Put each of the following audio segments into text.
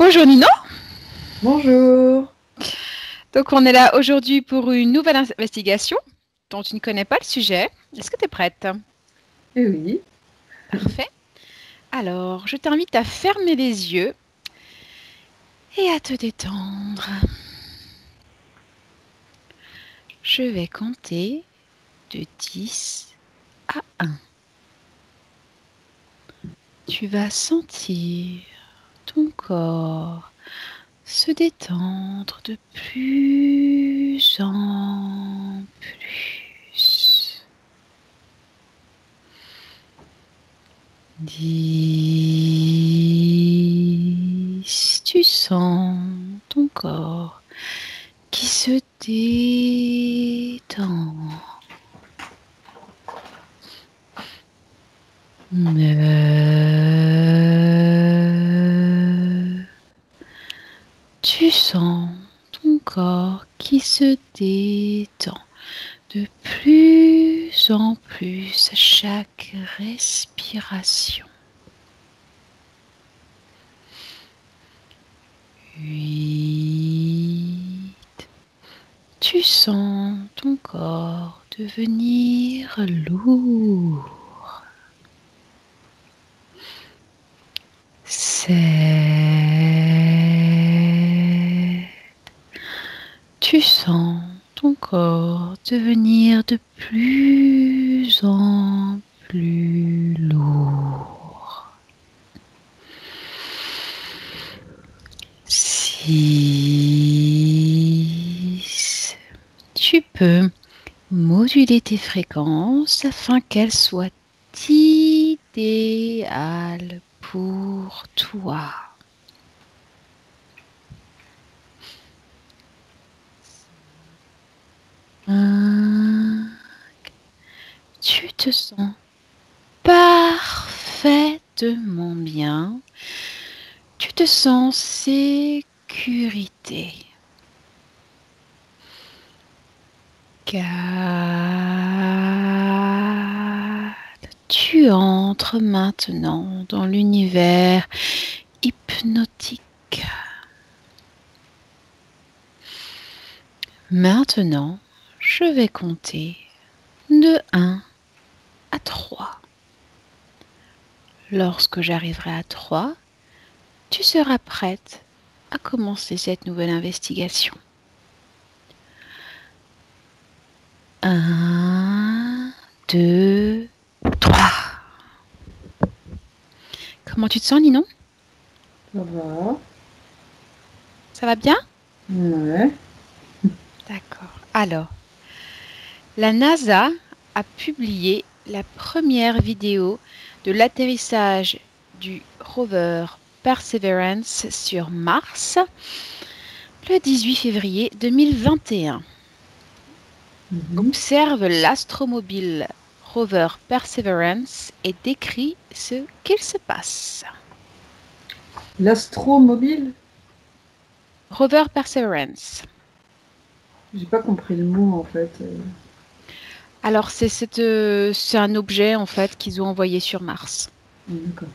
Bonjour Nino, Bonjour. donc on est là aujourd'hui pour une nouvelle investigation dont tu ne connais pas le sujet. Est-ce que tu es prête? Eh oui. Parfait. Alors, je t'invite à fermer les yeux et à te détendre. Je vais compter de 10 à 1. Tu vas sentir ton corps se détendre de plus en plus. 10. Tu sens ton corps qui se détend. 9. Tu sens ton corps qui se détend de plus en plus à chaque respiration. 8. Tu sens ton corps devenir lourd. 7. Tu sens ton corps devenir de plus en plus lourd. 6. Tu peux moduler tes fréquences afin qu'elles soient idéales pour toi. 5. Tu te sens parfaitement bien. Tu te sens sécurité. 4. Tu entres maintenant dans l'univers hypnotique. Maintenant, je vais compter de 1 à 3. Lorsque j'arriverai à 3, tu seras prête à commencer cette nouvelle investigation. 1, 2, 3. Comment tu te sens, Ninon? Ça va. Ça va bien? Ouais. D'accord. Alors, la NASA a publié la première vidéo de l'atterrissage du rover Perseverance sur Mars le 18 février 2021. Observe l'astromobile rover Perseverance et décrit ce qu'il se passe. L'astromobile? Rover Perseverance. J'ai pas compris le mot en fait. Alors, c'est un objet en fait qu'ils ont envoyé sur Mars. D'accord.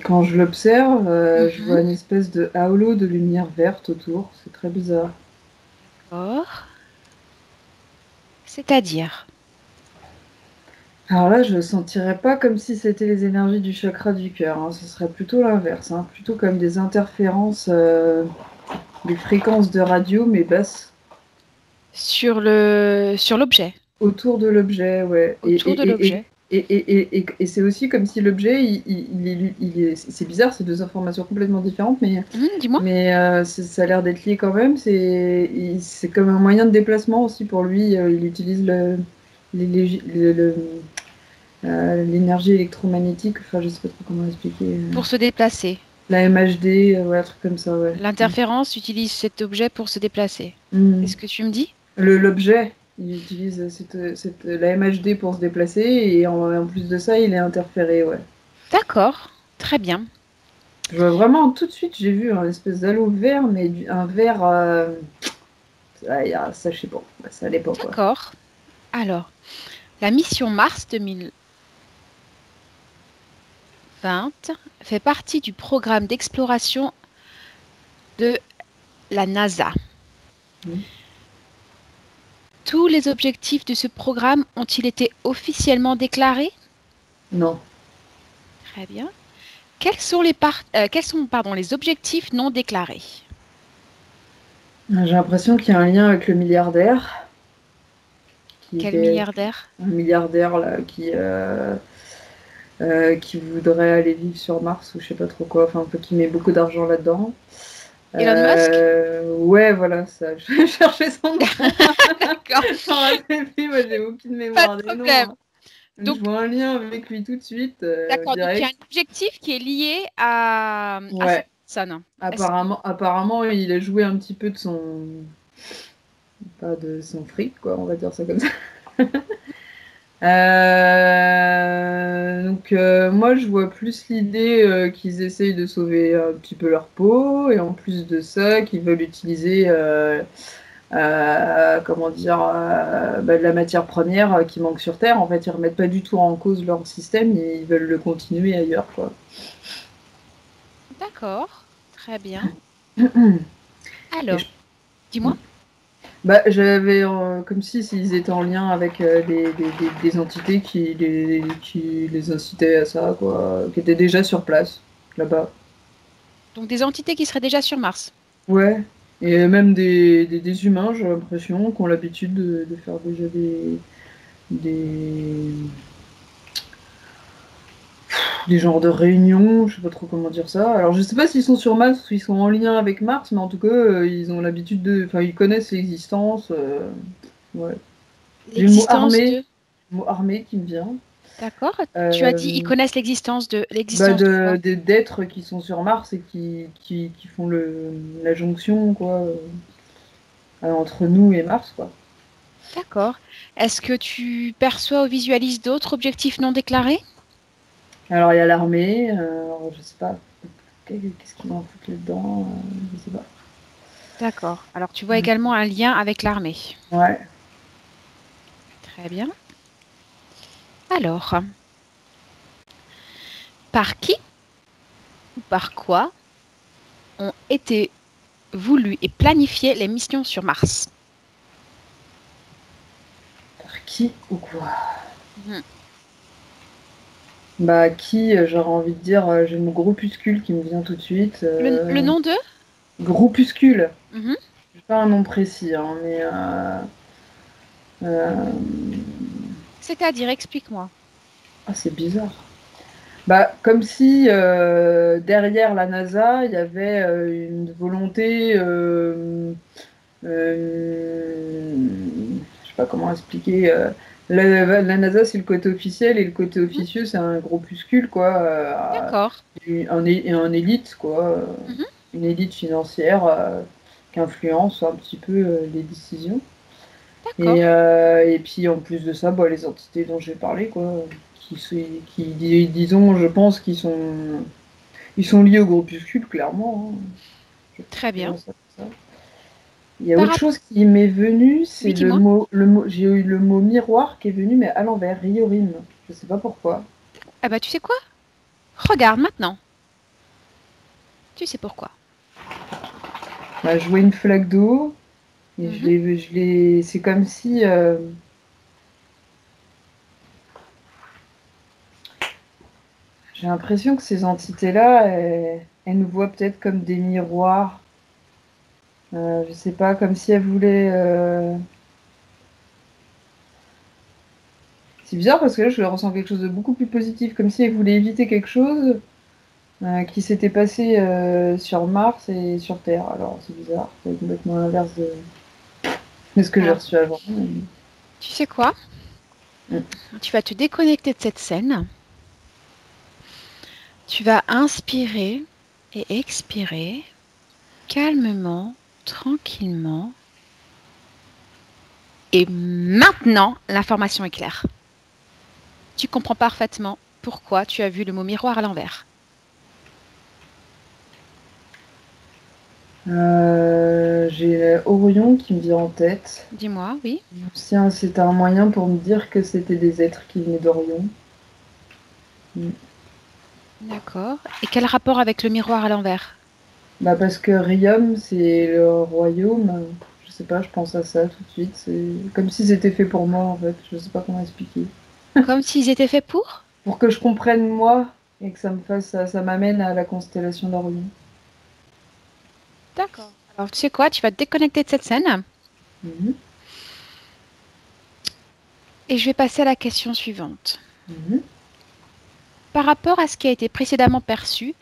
Quand je l'observe, je vois une espèce de halo de lumière verte autour. C'est très bizarre. D'accord. C'est-à-dire? Alors là, je le sentirais pas comme si c'était les énergies du chakra du cœur, hein. Ce serait plutôt l'inverse, hein. Plutôt comme des interférences, des fréquences de radio, mais basses. Sur l'objet. Autour de l'objet, ouais. Autour de l'objet. Et c'est aussi comme si l'objet, c'est bizarre, c'est deux informations complètement différentes, Dis-moi. ça a l'air d'être lié quand même. C'est comme un moyen de déplacement aussi pour lui. Il utilise l'énergie électromagnétique, enfin je sais pas trop comment expliquer. Pour se déplacer. La MHD, ouais, un truc comme ça, ouais. L'interférence utilise cet objet pour se déplacer. Mm. C'est ce que tu me dis? L'objet, il utilise la MHD pour se déplacer et en plus de ça, il est interféré, ouais. D'accord. Très bien. Je vois vraiment tout de suite, j'ai vu un espèce d'halo vert, mais un vert. Ça, je sais pas. Ça allait pas, quoi. D'accord. Alors, la mission Mars 2000. 20 fait partie du programme d'exploration de la NASA. Hmm. Tous les objectifs de ce programme ont-ils été officiellement déclarés? Non. Très bien. Quels sont, pardon, les objectifs non déclarés? J'ai l'impression qu'il y a un lien avec le milliardaire, qui Quel était milliardaire? un milliardaire là, qui voudrait aller vivre sur Mars ou je sais pas trop quoi, enfin un peu qui met beaucoup d'argent là-dedans. Elon Musk? Ouais, voilà, ça. Je cherchais son nom. D'accord, Je m'en rappelle plus, moi j'ai aucune pas de mémoire des noms, problème. hein. Je Donc, vois un lien avec lui tout de suite, d'accord, donc il y a direct. un objectif qui est lié à cette Ouais, personne. Est-ce- apparemment, il a joué un petit peu de son, pas de son fric, quoi, on va dire ça comme ça. Moi, je vois plus l'idée qu'ils essayent de sauver un petit peu leur peau, et en plus de ça, qu'ils veulent utiliser, comment dire, de la matière première qui manque sur Terre. En fait, ils remettent pas du tout en cause leur système, ils veulent le continuer ailleurs, quoi. D'accord, très bien. Et Alors, je- dis-moi. Bah, j'avais comme si s'ils étaient en lien avec des entités qui les incitaient à ça, quoi, qui étaient déjà sur place, là-bas. Donc des entités qui seraient déjà sur Mars. Ouais, et même des humains, j'ai l'impression, qui ont l'habitude de faire déjà des, des genres de réunions, je sais pas trop comment dire ça. Alors je sais pas s'ils sont sur Mars ou s'ils sont en lien avec Mars, mais en tout cas, ils ont l'habitude de... Enfin, ils connaissent l'existence. Ouais. J'ai L'existence de... le mot armée qui me vient. D'accord. Tu as dit, ils Euh, connaissent l'existence de quoi? D'êtres qui sont sur Mars et qui font la jonction, quoi, entre nous et Mars, quoi. D'accord. Est-ce que tu perçois ou visualises d'autres objectifs non déclarés? Alors il y a l'armée, alors, je sais pas, qu'est-ce qu'ils vont foutre là-dedans, je sais pas. D'accord. Alors tu vois également un lien avec l'armée. Ouais. Très bien. Alors, par qui ou par quoi ont été voulues et planifiées les missions sur Mars? Par qui ou quoi? Mhm. Bah qui, j'aurais envie de dire, j'ai mon groupuscule qui me vient tout de suite. Le nom de? Groupuscule, Mhm. j'ai pas un nom précis, hein, mais euh, C'est-à-dire, explique-moi. ah, c'est bizarre. Bah, comme si derrière la NASA, il y avait une volonté, je sais pas comment expliquer. La NASA, c'est le côté officiel et le côté Mhm. officieux, c'est un groupuscule, quoi, D'accord. un élite, quoi, Mhm. une élite financière qui influence un petit peu les décisions. D'accord. Et puis en plus de ça, bah, les entités dont j'ai parlé, quoi, disons, je pense ils sont liés au groupuscule, clairement, hein. Je Très bien. dirais ça comme ça. Il y a Par autre rapport... chose qui m'est venu, Oui, c'est dis-moi. j'ai eu le mot miroir qui est venu, mais à l'envers, Riorim. Je sais pas pourquoi. Ah bah tu sais quoi? Regarde maintenant. Tu sais pourquoi. Bah, je vois une flaque d'eau, et Mhm. c'est comme si, j'ai l'impression que ces entités-là, elles nous voient peut-être comme des miroirs. Je sais pas, comme si elles voulaient. C'est bizarre parce que là, je ressens quelque chose de beaucoup plus positif, comme si elles voulaient éviter quelque chose qui s'était passé sur Mars et sur Terre. Alors, c'est bizarre, c'est complètement l'inverse de ce que j'ai Alors, reçu avant. tu sais quoi? Mm. Tu vas te déconnecter de cette scène. Tu vas inspirer et expirer calmement, tranquillement. Et maintenant, l'information est claire. Tu comprends parfaitement pourquoi tu as vu le mot miroir à l'envers. J'ai Orion qui me vient en tête. Dis-moi, oui. Si c'était un moyen pour me dire que c'était des êtres qui venaient d'Orion. Mm. D'accord. Et quel rapport avec le miroir à l'envers? Bah parce que Riom, c'est le royaume. Je sais pas, je pense à ça tout de suite. C'est comme si c'était fait pour moi en fait. Je sais pas comment expliquer. Comme s'ils étaient faits pour? Pour que je comprenne moi et que ça me fasse, ça m'amène à la constellation d'Orion. D'accord. Alors, tu sais quoi? Tu vas te déconnecter de cette scène Mhm, et je vais passer à la question suivante. mhm. Par rapport à ce qui a été précédemment perçu,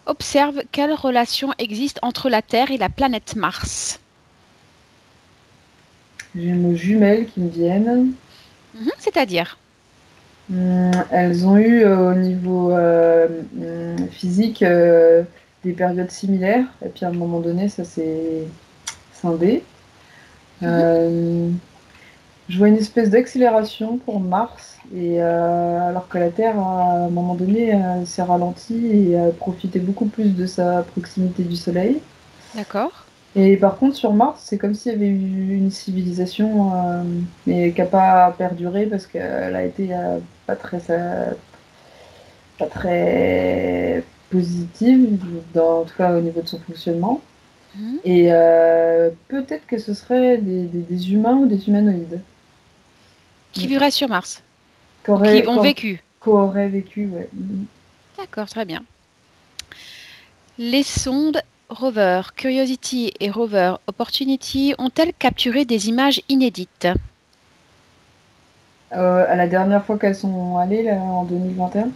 observe quelle relation existe entre la Terre et la planète Mars. J'ai nos jumelles qui me viennent. C'est-à-dire? Elles ont eu au niveau physique des périodes similaires. Et puis à un moment donné, ça s'est scindé. Mhm. Euh, je vois une espèce d'accélération pour Mars, et alors que la Terre, à un moment donné, s'est ralentie et a profité beaucoup plus de sa proximité du Soleil. D'accord. Et par contre, sur Mars, c'est comme s'il y avait eu une civilisation, mais qui n'a pas perduré parce qu'elle a été pas très, pas très positive, en tout cas au niveau de son fonctionnement. Mhm. Et peut-être que ce serait des humains ou des humanoïdes. Qui vivrait sur Mars ou qui Qu'aurait ont vécu. qu'aurait vécu, ouais. D'accord, très bien. Les sondes Rover Curiosity et Rover Opportunity ont-elles capturé des images inédites? À la dernière fois qu'elles sont allées, là, en 2021.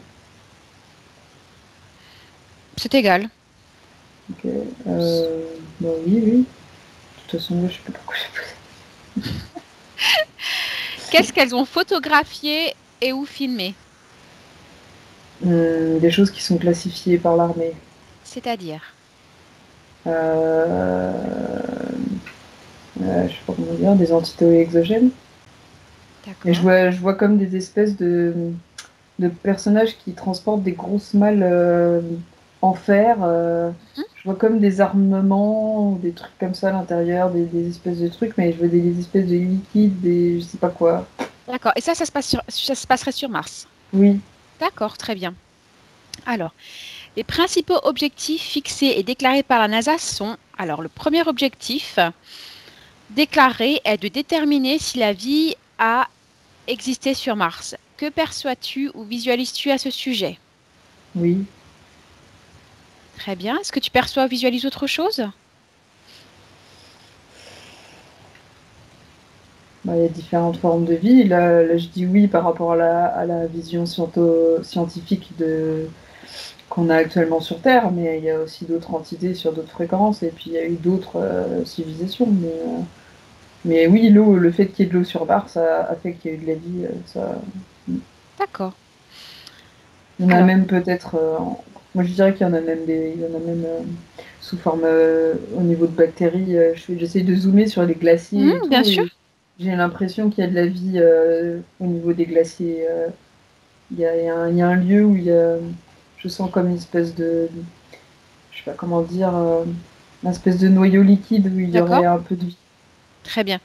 C'est égal. Ok. Bah oui, oui. De toute façon, je sais pas pourquoi j'ai posé. Qu'est-ce qu'elles ont photographié et ou filmé? Des choses qui sont classifiées par l'armée. C'est-à-dire? Euh, je sais pas comment dire, des entités exogènes. Et D'accord. je vois comme des espèces de personnages qui transportent des grosses malles en fer. Mhm. Je vois comme des armements ou des trucs comme ça à l'intérieur, des espèces de trucs, mais je vois des espèces de liquides, des je sais pas quoi. D'accord. Et ça se passerait sur Mars. Oui, D'accord, très bien. Alors, les principaux objectifs fixés et déclarés par la NASA sont, alors le premier objectif déclaré est de déterminer si la vie a existé sur Mars. Que perçois-tu ou visualises-tu à ce sujet? oui. Très bien. Est-ce que tu perçois ou visualises autre chose? Bah, il y a différentes formes de vie. Là, je dis oui par rapport à la vision scientifique qu'on a actuellement sur Terre, mais il y a aussi d'autres entités sur d'autres fréquences, et puis il y a eu d'autres civilisations. Mais oui, l'eau, le fait qu'il y ait de l'eau sur Mars, ça a fait qu'il y a eu de la vie. Ça. D'accord. Il y en a Alors, même peut-être. Moi, je dirais qu'il y en a même il y en a même sous forme au niveau de bactéries. J'essaie de zoomer sur les glaciers et bien tout, sûr. et j'ai l'impression qu'il y a de la vie au niveau des glaciers. Il y a un lieu où je sens comme une espèce je sais pas comment dire, une espèce de noyau liquide où il y aurait D'accord. un peu de vie. Très bien.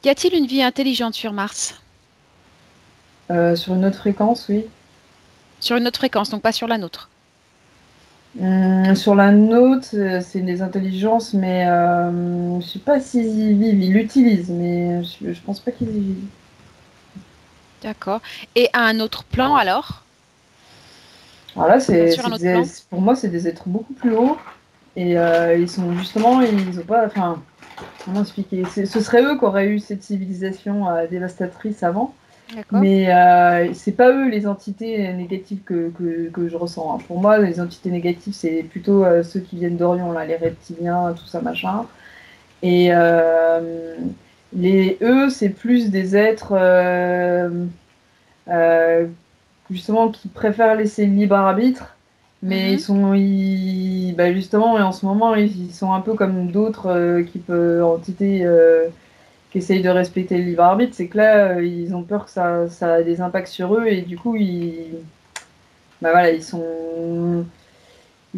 Y a-t-il une vie intelligente sur Mars? Sur une autre fréquence, oui. Sur une autre fréquence, donc pas sur la nôtre. Sur la nôtre, c'est des intelligences, mais je sais pas s'ils y vivent. Ils l'utilisent, mais je pense pas qu'ils y vivent. D'accord. Et à un autre plan alors? Alors là, Sur un autre plan? pour moi, c'est des êtres beaucoup plus hauts. Et ils sont justement, ils ont pas. Enfin, comment expliquer? Ce serait eux qui auraient eu cette civilisation dévastatrice avant. D'accord. Mais c'est pas eux les entités négatives que je ressens, hein. Pour moi, les entités négatives, c'est plutôt ceux qui viennent d'Orion, là, les reptiliens, tout ça, machin. Et eux, c'est plus des êtres euh, justement qui préfèrent laisser le libre arbitre, mais Mhm. bah, justement, en ce moment, ils sont un peu comme d'autres entités qui essayent de respecter le libre arbitre. C'est que là, ils ont peur que ça a des impacts sur eux, et du coup, bah, voilà, ils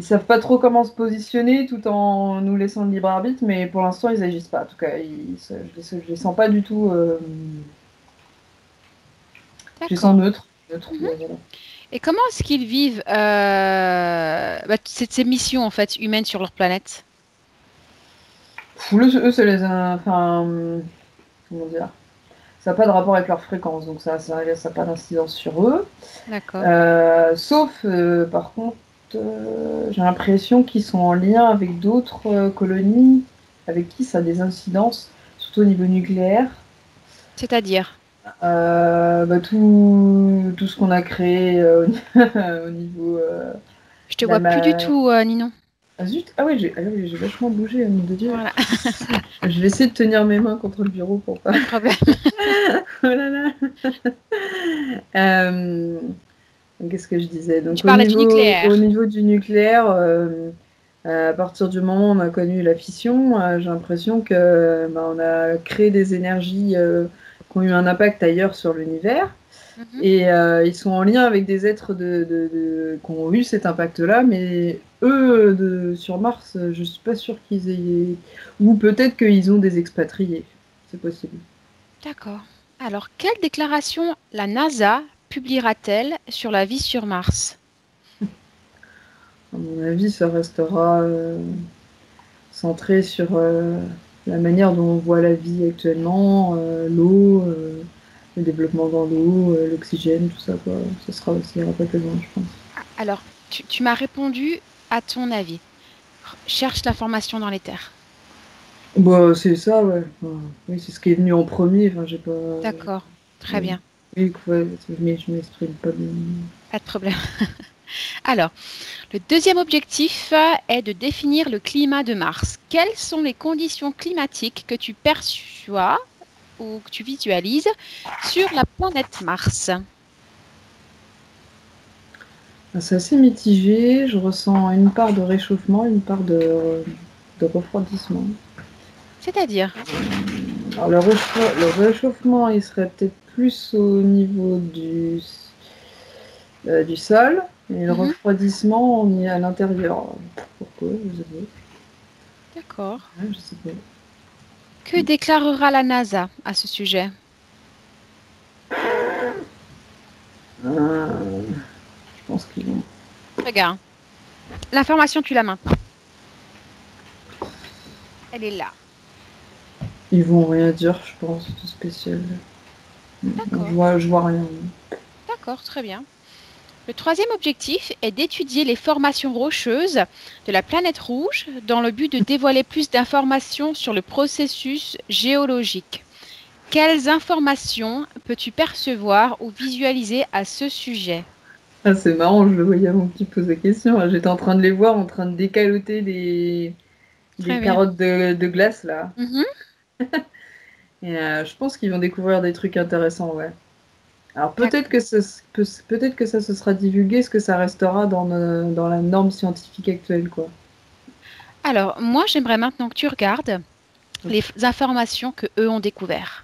savent pas trop comment se positionner tout en nous laissant le libre arbitre, mais pour l'instant, ils agissent pas. En tout cas, je les sens pas du tout. Je les sens D'accord. neutres. neutre, Mhm. voilà. Et comment est-ce qu'ils vivent ces missions en fait humaines sur leur planète? Eux, ça enfin, comment dire? Ça n'a pas de rapport avec leur fréquence, donc ça n'a pas d'incidence sur eux. D'accord. Sauf, par contre, j'ai l'impression qu'ils sont en lien avec d'autres colonies avec qui ça a des incidences, surtout au niveau nucléaire. C'est-à-dire, Tout ce qu'on a créé au niveau je te de la vois plus du ma... tout, Ninon. Ah zut, ah oui, j'ai vachement bougé, nom de Dieu. Voilà, Je vais essayer de tenir mes mains contre le bureau pour pas... pas de problème. Oh là là. Euh, Qu'est-ce que je disais? Tu Donc parlais du au nucléaire. niveau du nucléaire, à partir du moment où on a connu la fission, j'ai l'impression que on a créé des énergies qui ont eu un impact ailleurs sur l'univers. Mhm. Et ils sont en lien avec des êtres qui ont eu cet impact-là, mais eux, sur Mars, je suis pas sûre qu'ils aient... Ou peut-être qu'ils ont des expatriés. C'est possible. D'accord. Alors, quelle déclaration la NASA publiera-t-elle sur la vie sur Mars? À mon avis, ça restera centré sur la manière dont on voit la vie actuellement, l'eau, le développement dans l'eau, l'oxygène, tout ça, quoi. Ça ira pas plus loin, je pense. Alors, tu m'as répondu à ton avis. Cherche l'information dans les terres. Bah, c'est ça, ouais. Enfin, oui, c'est ce qui est venu en premier. Enfin, j'ai pas. D'accord. Très Oui, bien. oui, quoi, je m'exprime pas bien. Pas de problème. Alors, le deuxième objectif est de définir le climat de Mars. Quelles sont les conditions climatiques que tu perçois ou que tu visualises sur la planète Mars? C'est assez mitigé. Je ressens une part de réchauffement, une part de refroidissement. C'est-à-dire, Alors, le réchauffement, il serait peut-être plus au niveau du sol, et le mhm, refroidissement, on y est à l'intérieur. Pourquoi? d'accord. Ouais, je sais pas. Que déclarera la NASA à ce sujet? Je pense qu'ils vont. Regarde, l'information, tu la main. Elle est là. Ils vont rien dire, je pense, de spécial. D'accord, Je vois rien. d'accord, très bien. Le troisième objectif est d'étudier les formations rocheuses de la planète rouge dans le but de dévoiler plus d'informations sur le processus géologique. Quelles informations peux-tu percevoir ou visualiser à ce sujet? Ah, c'est marrant, je le voyais avant que tu poses la question. J'étais en train de les voir, en train de décaloter des Très bien. carottes de glace, là. Mhm. Et je pense qu'ils vont découvrir des trucs intéressants, ouais. Alors D'accord. peut-être que ça se sera divulgué, est-ce que ça restera dans la norme scientifique actuelle, quoi. Alors, moi, j'aimerais maintenant que tu regardes les Ok. informations que eux ont découvert.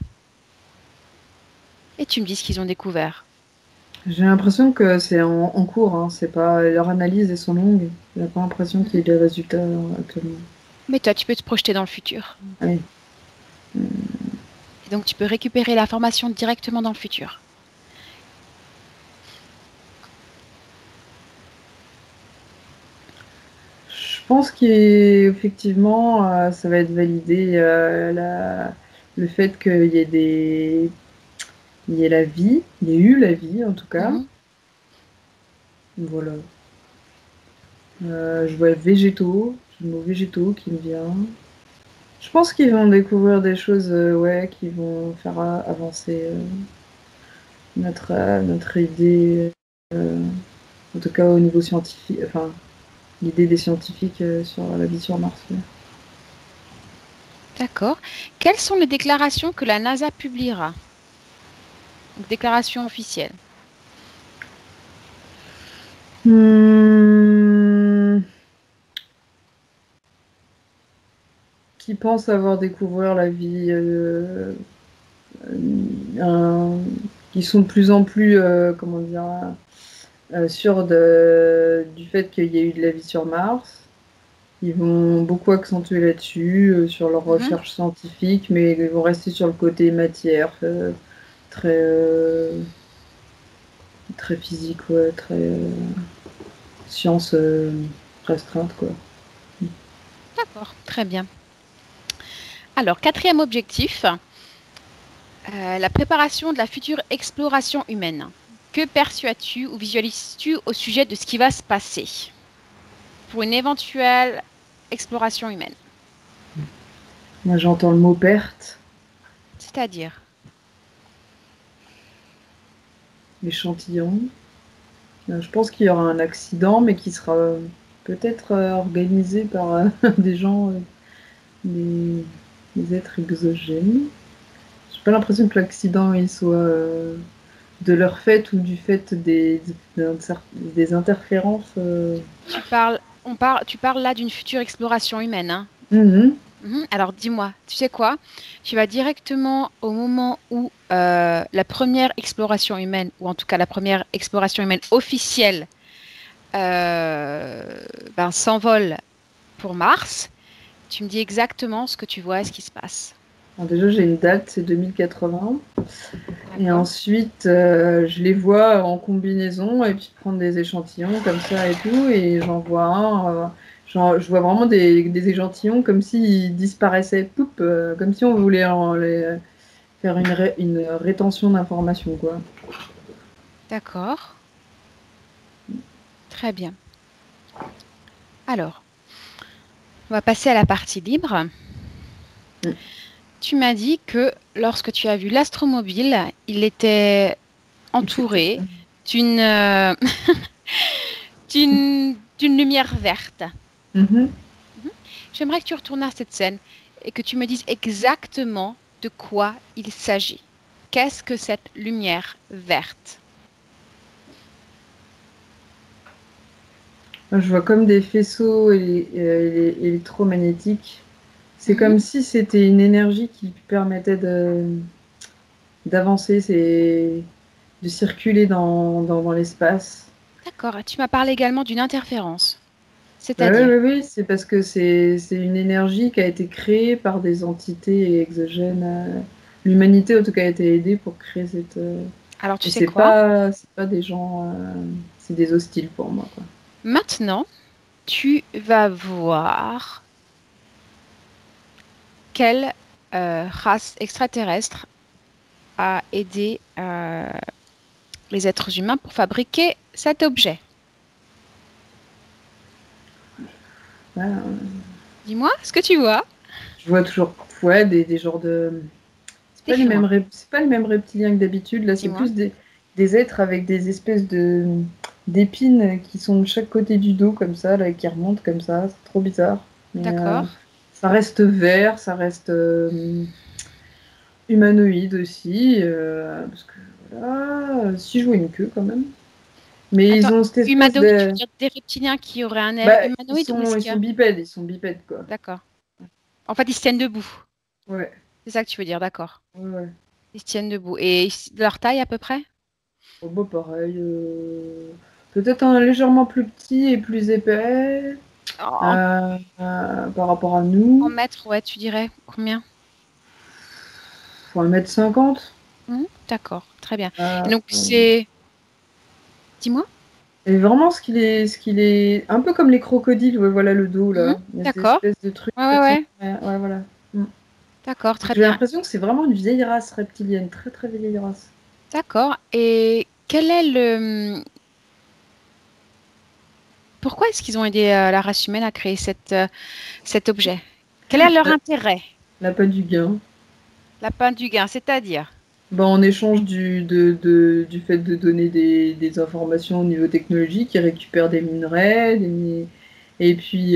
Et tu me dis ce qu'ils ont découvert. J'ai l'impression que c'est en cours, hein. C'est pas, leur analyse est sont longues. J'ai pas l'impression qu'il y ait Mhm. des résultats actuellement. Mais toi, tu peux te projeter dans le futur. Allez. Et donc, tu peux récupérer l'information directement dans le futur. Je pense qu'effectivement, ça va être validé le fait qu'il y ait il y ait la vie, il y ait eu la vie en tout cas. Mhm. Voilà. Je vois végétaux, j'ai le mot végétaux qui me vient. Je pense qu'ils vont découvrir des choses ouais, qui vont faire avancer notre idée, en tout cas au niveau scientifique, enfin l'idée des scientifiques sur la vie sur Mars. Ouais. D'accord. Quelles sont les déclarations que la NASA publiera? Donc, déclaration officielle. Hmm, qui pensent avoir découvert la vie, un- qui sont de plus en plus, comment dire, sûrs du fait qu'il y a eu de la vie sur Mars. Ils vont beaucoup accentuer là-dessus, sur leurs Mhm. recherches scientifiques, mais ils vont rester sur le côté matière, très, très physique, ouais, très science restreinte, quoi. D'accord, très bien. Alors, quatrième objectif, la préparation de la future exploration humaine. Que perçois-tu ou visualises-tu au sujet de ce qui va se passer pour une éventuelle exploration humaine? Moi, j'entends le mot perte, C'est-à-dire, échantillon. Je pense qu'il y aura un accident, mais qui sera peut-être organisé par des gens, des, des êtres exogènes. J'ai pas l'impression que l'accident il soit de leur fait ou du fait des interférences. tu parles là d'une future exploration humaine, hein? Mhm. Mhm. Alors dis-moi, tu sais quoi? Tu vas directement au moment où la première exploration humaine, ou en tout cas la première exploration humaine officielle, ben, s'envole pour Mars. Tu me dis exactement ce que tu vois et ce qui se passe. Alors déjà, j'ai une date, c'est 2080. Et D'accord? ensuite, je les vois en combinaison et puis prendre des échantillons comme ça et tout. Et j'en vois un, je vois vraiment des échantillons comme s'ils disparaissaient, poup, comme si on voulait faire une rétention d'informations, quoi. D'accord. Très bien. Alors, on va passer à la partie libre. Mm. Tu m'as dit que lorsque tu as vu l'astromobile, il était entouré d'une d'une lumière verte. Mhm. Mhm. J'aimerais que tu retournes à cette scène et que tu me dises exactement de quoi il s'agit. Qu'est-ce que cette lumière verte? Je vois comme des faisceaux électromagnétiques. C'est Mhm. comme si c'était une énergie qui permettait d'avancer, de circuler dans l'espace. D'accord. Tu m'as parlé également d'une interférence. Ouais, ouais, C'est-à-dire, ouais, oui, c'est parce que c'est une énergie qui a été créée par des entités exogènes. L'humanité, en tout cas, a été aidée pour créer cette. alors tu Et sais quoi? c'est pas des gens, c'est des hostiles pour moi, quoi. Maintenant, tu vas voir quelle race extraterrestre a aidé les êtres humains pour fabriquer cet objet. Voilà. Dis-moi ce que tu vois. Je vois toujours, ouais, des genres de. Décris-moi. C'est pas les mêmes reptiliens que d'habitude. Là, c'est Dis-moi. plus des êtres avec des espèces d'épines qui sont de chaque côté du dos, comme ça, là, qui remontent comme ça. C'est trop bizarre. Mais D'accord. ça reste vert, ça reste humanoïde aussi. Parce que voilà, si je vois une queue quand même. Mais Attends, ils ont cette espèce humanoïde, tu de. veux dire des reptiliens qui auraient un air Bah, humanoïde ou est-ce que... ils sont bipèdes, quoi. D'accord. En fait, ils se tiennent debout. Ouais, C'est ça que tu veux dire, d'accord. ouais, ouais. Ils se tiennent debout. Et leur taille à peu près? Oh, bah, pareil. Peut-être un légèrement plus petit et plus épais En, par rapport à en nous. mètres, ouais, tu dirais combien? Faut 1,50 m. D'accord, très bien. Et Euh, donc c'est... Dis-moi. et vraiment, ce qu'il est un peu comme les crocodiles, ouais, voilà le dos Mhm. là. Il y a des D'accord. espèces de trucs Ouais, ouais, comme ça. ouais. Ouais, ouais, voilà. Mm. D'accord, très J'ai bien. l'impression que c'est vraiment une vieille race reptilienne, très très vieille race. D'accord. Et quel est le... Pourquoi est-ce qu'ils ont aidé la race humaine à créer cet objet? Quel est leur La, intérêt? L'appât du gain. La pinte du gain, c'est-à-dire. Ben, en échange du fait de donner des informations au niveau technologique, ils récupèrent des minerais, et puis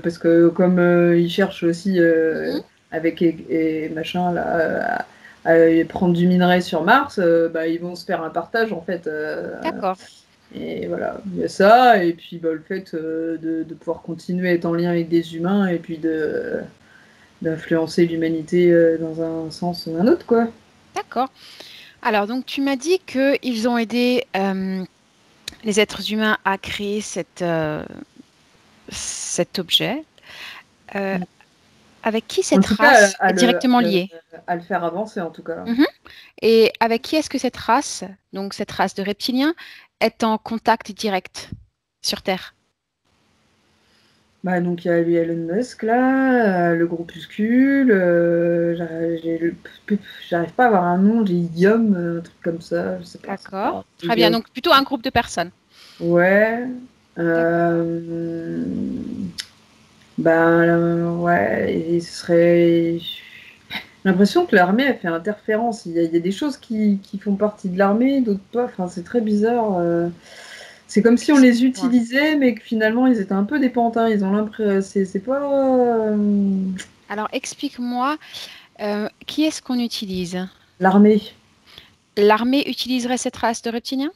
parce que comme ils cherchent aussi Mhm. avec et machin là, à prendre du minerai sur Mars, bah, ils vont se faire un partage en fait. D'accord. Et voilà, il y a ça, et puis bah, le fait de pouvoir continuer à être en lien avec des humains et puis d'influencer l'humanité dans un sens ou un autre, quoi. D'accord. Alors, donc, tu m'as dit qu'ils ont aidé les êtres humains à créer cet objet. Euh, avec qui En cette tout cas, race est directement liée? à le faire avancer, en tout cas. Mhm. Et avec qui est-ce que cette race, donc cette race de reptiliens, est en contact direct sur Terre? Bah, donc il y a lui Elon Musk là, le groupuscule, j'arrive pas à avoir un nom, j'ai Yum, un truc comme ça, je sais pas, c'est D'accord. pas Très bien. Donc plutôt un groupe de personnes. Ouais. D'accord. euh, ouais, et ce serait. J'ai l'impression que l'armée a fait interférence. Il y a des choses qui font partie de l'armée, d'autres pas. Enfin, c'est très bizarre. C'est comme si on les Explique-moi. utilisait, mais que finalement ils étaient un peu des pantins. Ils ont l'impression. C'est pas. Alors explique-moi, qui est-ce qu'on utilise? L'armée. L'armée utiliserait cette race de reptiliens?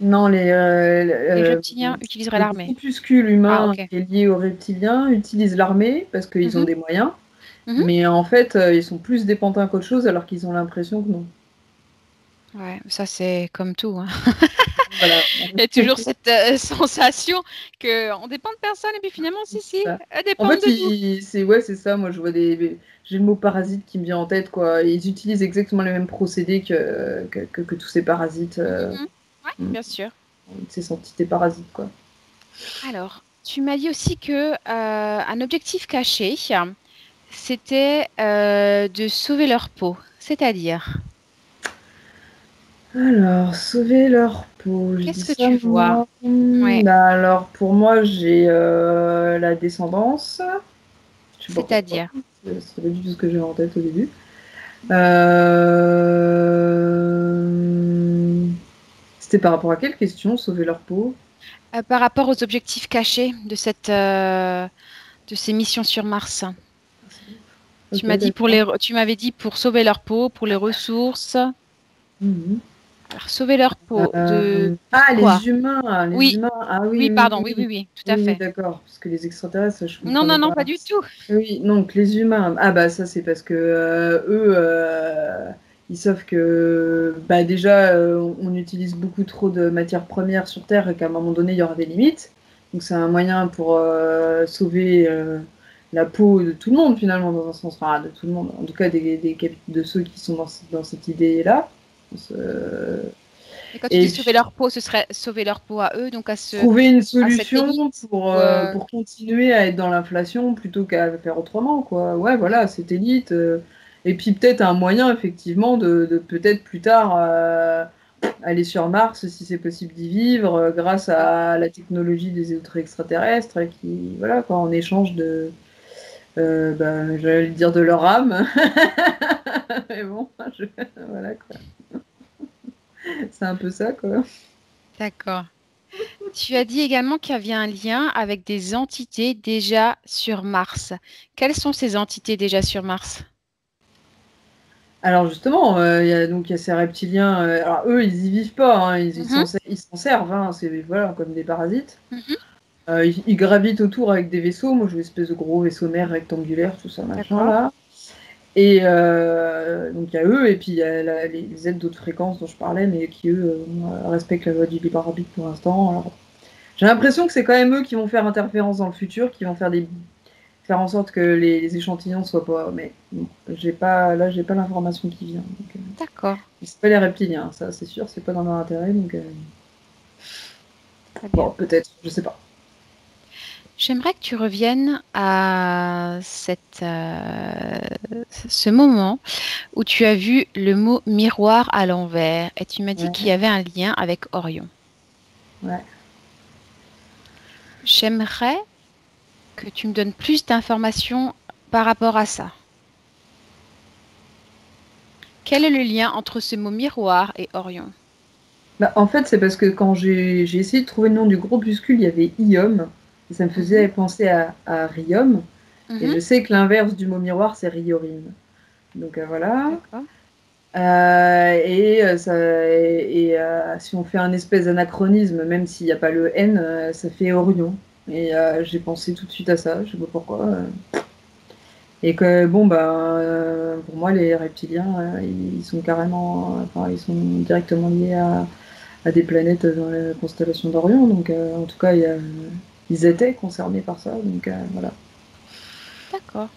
Non, Les reptiliens utiliseraient le l'armée. groupuscule Ah, humain ok. qui est lié aux reptiliens utilise l'armée parce qu'ils ont Mhm, des moyens. mhm. Mais en fait, ils sont plus des pantins qu'autre chose alors qu'ils ont l'impression que non. Ouais, ça c'est comme tout, hein. Voilà. Il y a toujours cette sensation qu'on dépend de personne et puis finalement, si, si, Ça. elles En dépendent fait, de nous. c'est ça. Moi, je vois j'ai le mot parasite qui me vient en tête, quoi. Ils utilisent exactement les mêmes procédés que tous ces parasites, Mhm. Ouais, mm, bien sûr. ces entités parasites, quoi. Alors, tu m'as dit aussi que un objectif caché, c'était de sauver leur peau. C'est-à-dire, Alors, sauver leur peau, je dis qu'est-ce que ça tu vois? moi. Ouais, Bah, alors, pour moi, j'ai la descendance. Je sais pas pourquoi. c'est-à-dire. C'est pas du tout ce que j'avais en tête au début. Euh, C'était par rapport à quelle question, sauver leur peau? Par rapport aux objectifs cachés de de ces missions sur Mars. Ok, d'accord. Tu m'avais dit pour sauver leur peau, pour les ressources. Mhm. Alors, sauver leur peau de Ah, pourquoi? les humains, les Oui, humains. Ah oui, oui, oui, pardon, oui, oui, oui. oui, tout à Oui, oui, fait. d'accord. Parce que les extraterrestres, je Non, non, comprenais non, pas. pas du tout. Oui, donc les humains. Ah bah ça, c'est parce que eux, ils savent que bah, déjà, on utilise beaucoup trop de matières premières sur Terre et qu'à un moment donné, il y aura des limites. Donc c'est un moyen pour sauver la peau de tout le monde finalement, dans un sens. Enfin, de tout le monde. En tout cas, de ceux qui sont dans cette idée-là. Euh, Mais quand tu et dis sauver puis leur peau, ce serait sauver leur peau à eux, donc trouver une à cette solution élite. Ou, pour continuer à être dans l'inflation plutôt qu'à faire autrement, quoi. Ouais, voilà, satellite. Et puis peut-être un moyen, effectivement, de peut-être plus tard aller sur Mars, si c'est possible d'y vivre, grâce d'accord. à la technologie des autres extraterrestres, qui, voilà, quoi, en échange de, bah, j'allais dire de leur âme. Mais bon, voilà, quoi. C'est un peu ça, quoi. D'accord. Tu as dit également qu'il y avait un lien avec des entités déjà sur Mars. Quelles sont ces entités déjà sur Mars? Alors justement, il y a ces reptiliens. Alors eux, ils y vivent pas, hein, Mhm, ils s'en servent, hein, c'est voilà, comme des parasites. mhm, Ils gravitent autour avec des vaisseaux. Moi, je veux une espèce de gros vaisseau mère rectangulaire, tout ça, machin d'accord. là. Et donc il y a eux, et puis il y a les aides d'autres fréquences dont je parlais, mais qui eux respectent la loi du libre arbitre pour l'instant. Alors, j'ai l'impression que c'est quand même eux qui vont faire interférence dans le futur, qui vont faire en sorte que les échantillons soient pas. Mais bon, j'ai pas l'information qui vient. Donc, D'accord. c'est pas les reptiliens, ça c'est sûr, c'est pas dans leur intérêt. Donc, Très bien. bon, peut-être, je sais pas. J'aimerais que tu reviennes à ce moment où tu as vu le mot miroir à l'envers et tu m'as dit qu'il y Ouais, avait un lien avec Orion. ouais. J'aimerais que tu me donnes plus d'informations par rapport à ça. Quel est le lien entre ce mot miroir et Orion? Bah, en fait, c'est parce que quand j'ai essayé de trouver le nom du groupuscule, il y avait Ium, et ça me Mhm, faisait penser à Rium, et mhm, je sais que l'inverse du mot miroir, c'est Riorine. Donc voilà. d'accord. Si on fait un espèce d'anachronisme, même s'il n'y a pas le N, ça fait Orion. Et j'ai pensé tout de suite à ça, je sais pas pourquoi. Et que bon, bah, pour moi, les reptiliens, ils sont carrément, enfin, ils sont directement liés à des planètes dans la constellation d'Orion. Donc, en tout cas, ils étaient concernés par ça. Donc, voilà. D'accord.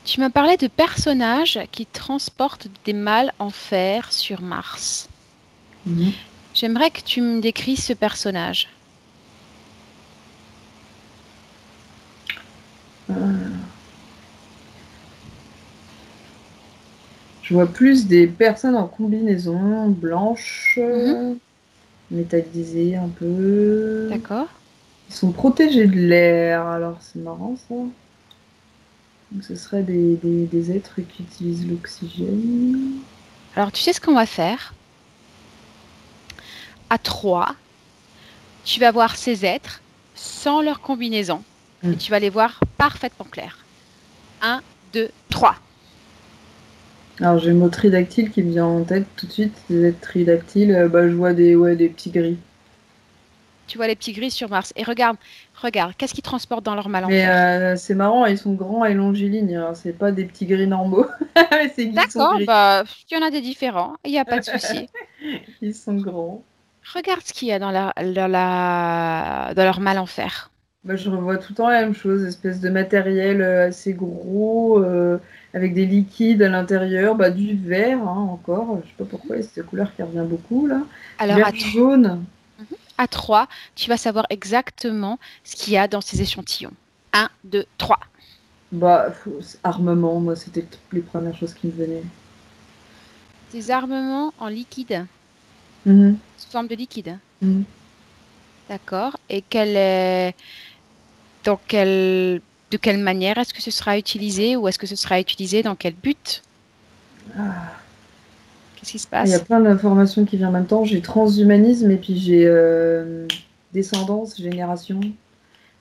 Tu m'as parlé de personnages qui transportent des mâles en fer sur Mars. Mhm. J'aimerais que tu me décris ce personnage. Euh, je vois plus des personnes en combinaison blanche, Mhm, métallisée un peu. d'accord. Ils sont protégés de l'air, alors c'est marrant ça. Donc ce serait des êtres qui utilisent l'oxygène. Alors, tu sais ce qu'on va faire? À 3, tu vas voir ces êtres sans leur combinaison et Hmm. tu vas les voir parfaitement clairs. Un, 2, 3. Alors j'ai le mot tridactyle qui me vient en tête tout de suite. Des êtres tridactyles, bah, je vois des petits gris. Tu vois les petits gris sur Mars. Et regarde, regarde, qu'est-ce qu'ils transportent dans leur mâle en Mais fer? c'est marrant, ils sont grands et longilignes. Alors c'est pas des petits gris normaux, c'est qu'ils sont D'accord, gris. bah, il y en a des différents, il n'y a pas de souci. Ils sont grands. Regarde ce qu'il y a dans leur mâle en fer. Bah, je revois tout le temps la même chose, espèce de matériel assez gros, avec des liquides à l'intérieur, bah, du vert hein, encore, je sais pas pourquoi, c'est cette couleur qui revient beaucoup là. Alors, Vert jaune, à 3, tu vas savoir exactement ce qu'il y a dans ces échantillons. Un, 2, 3. bah, armement, moi c'était les premières choses qui me venaient. Des armements en liquide, Mhm, sous forme de liquide. mhm. D'accord. Et de quelle manière est-ce que ce sera utilisé ou est-ce que ce sera utilisé dans quel but? Ah, Qu'est-ce qui se il y a passe? plein d'informations qui viennent en même temps, j'ai transhumanisme et puis j'ai descendance, génération.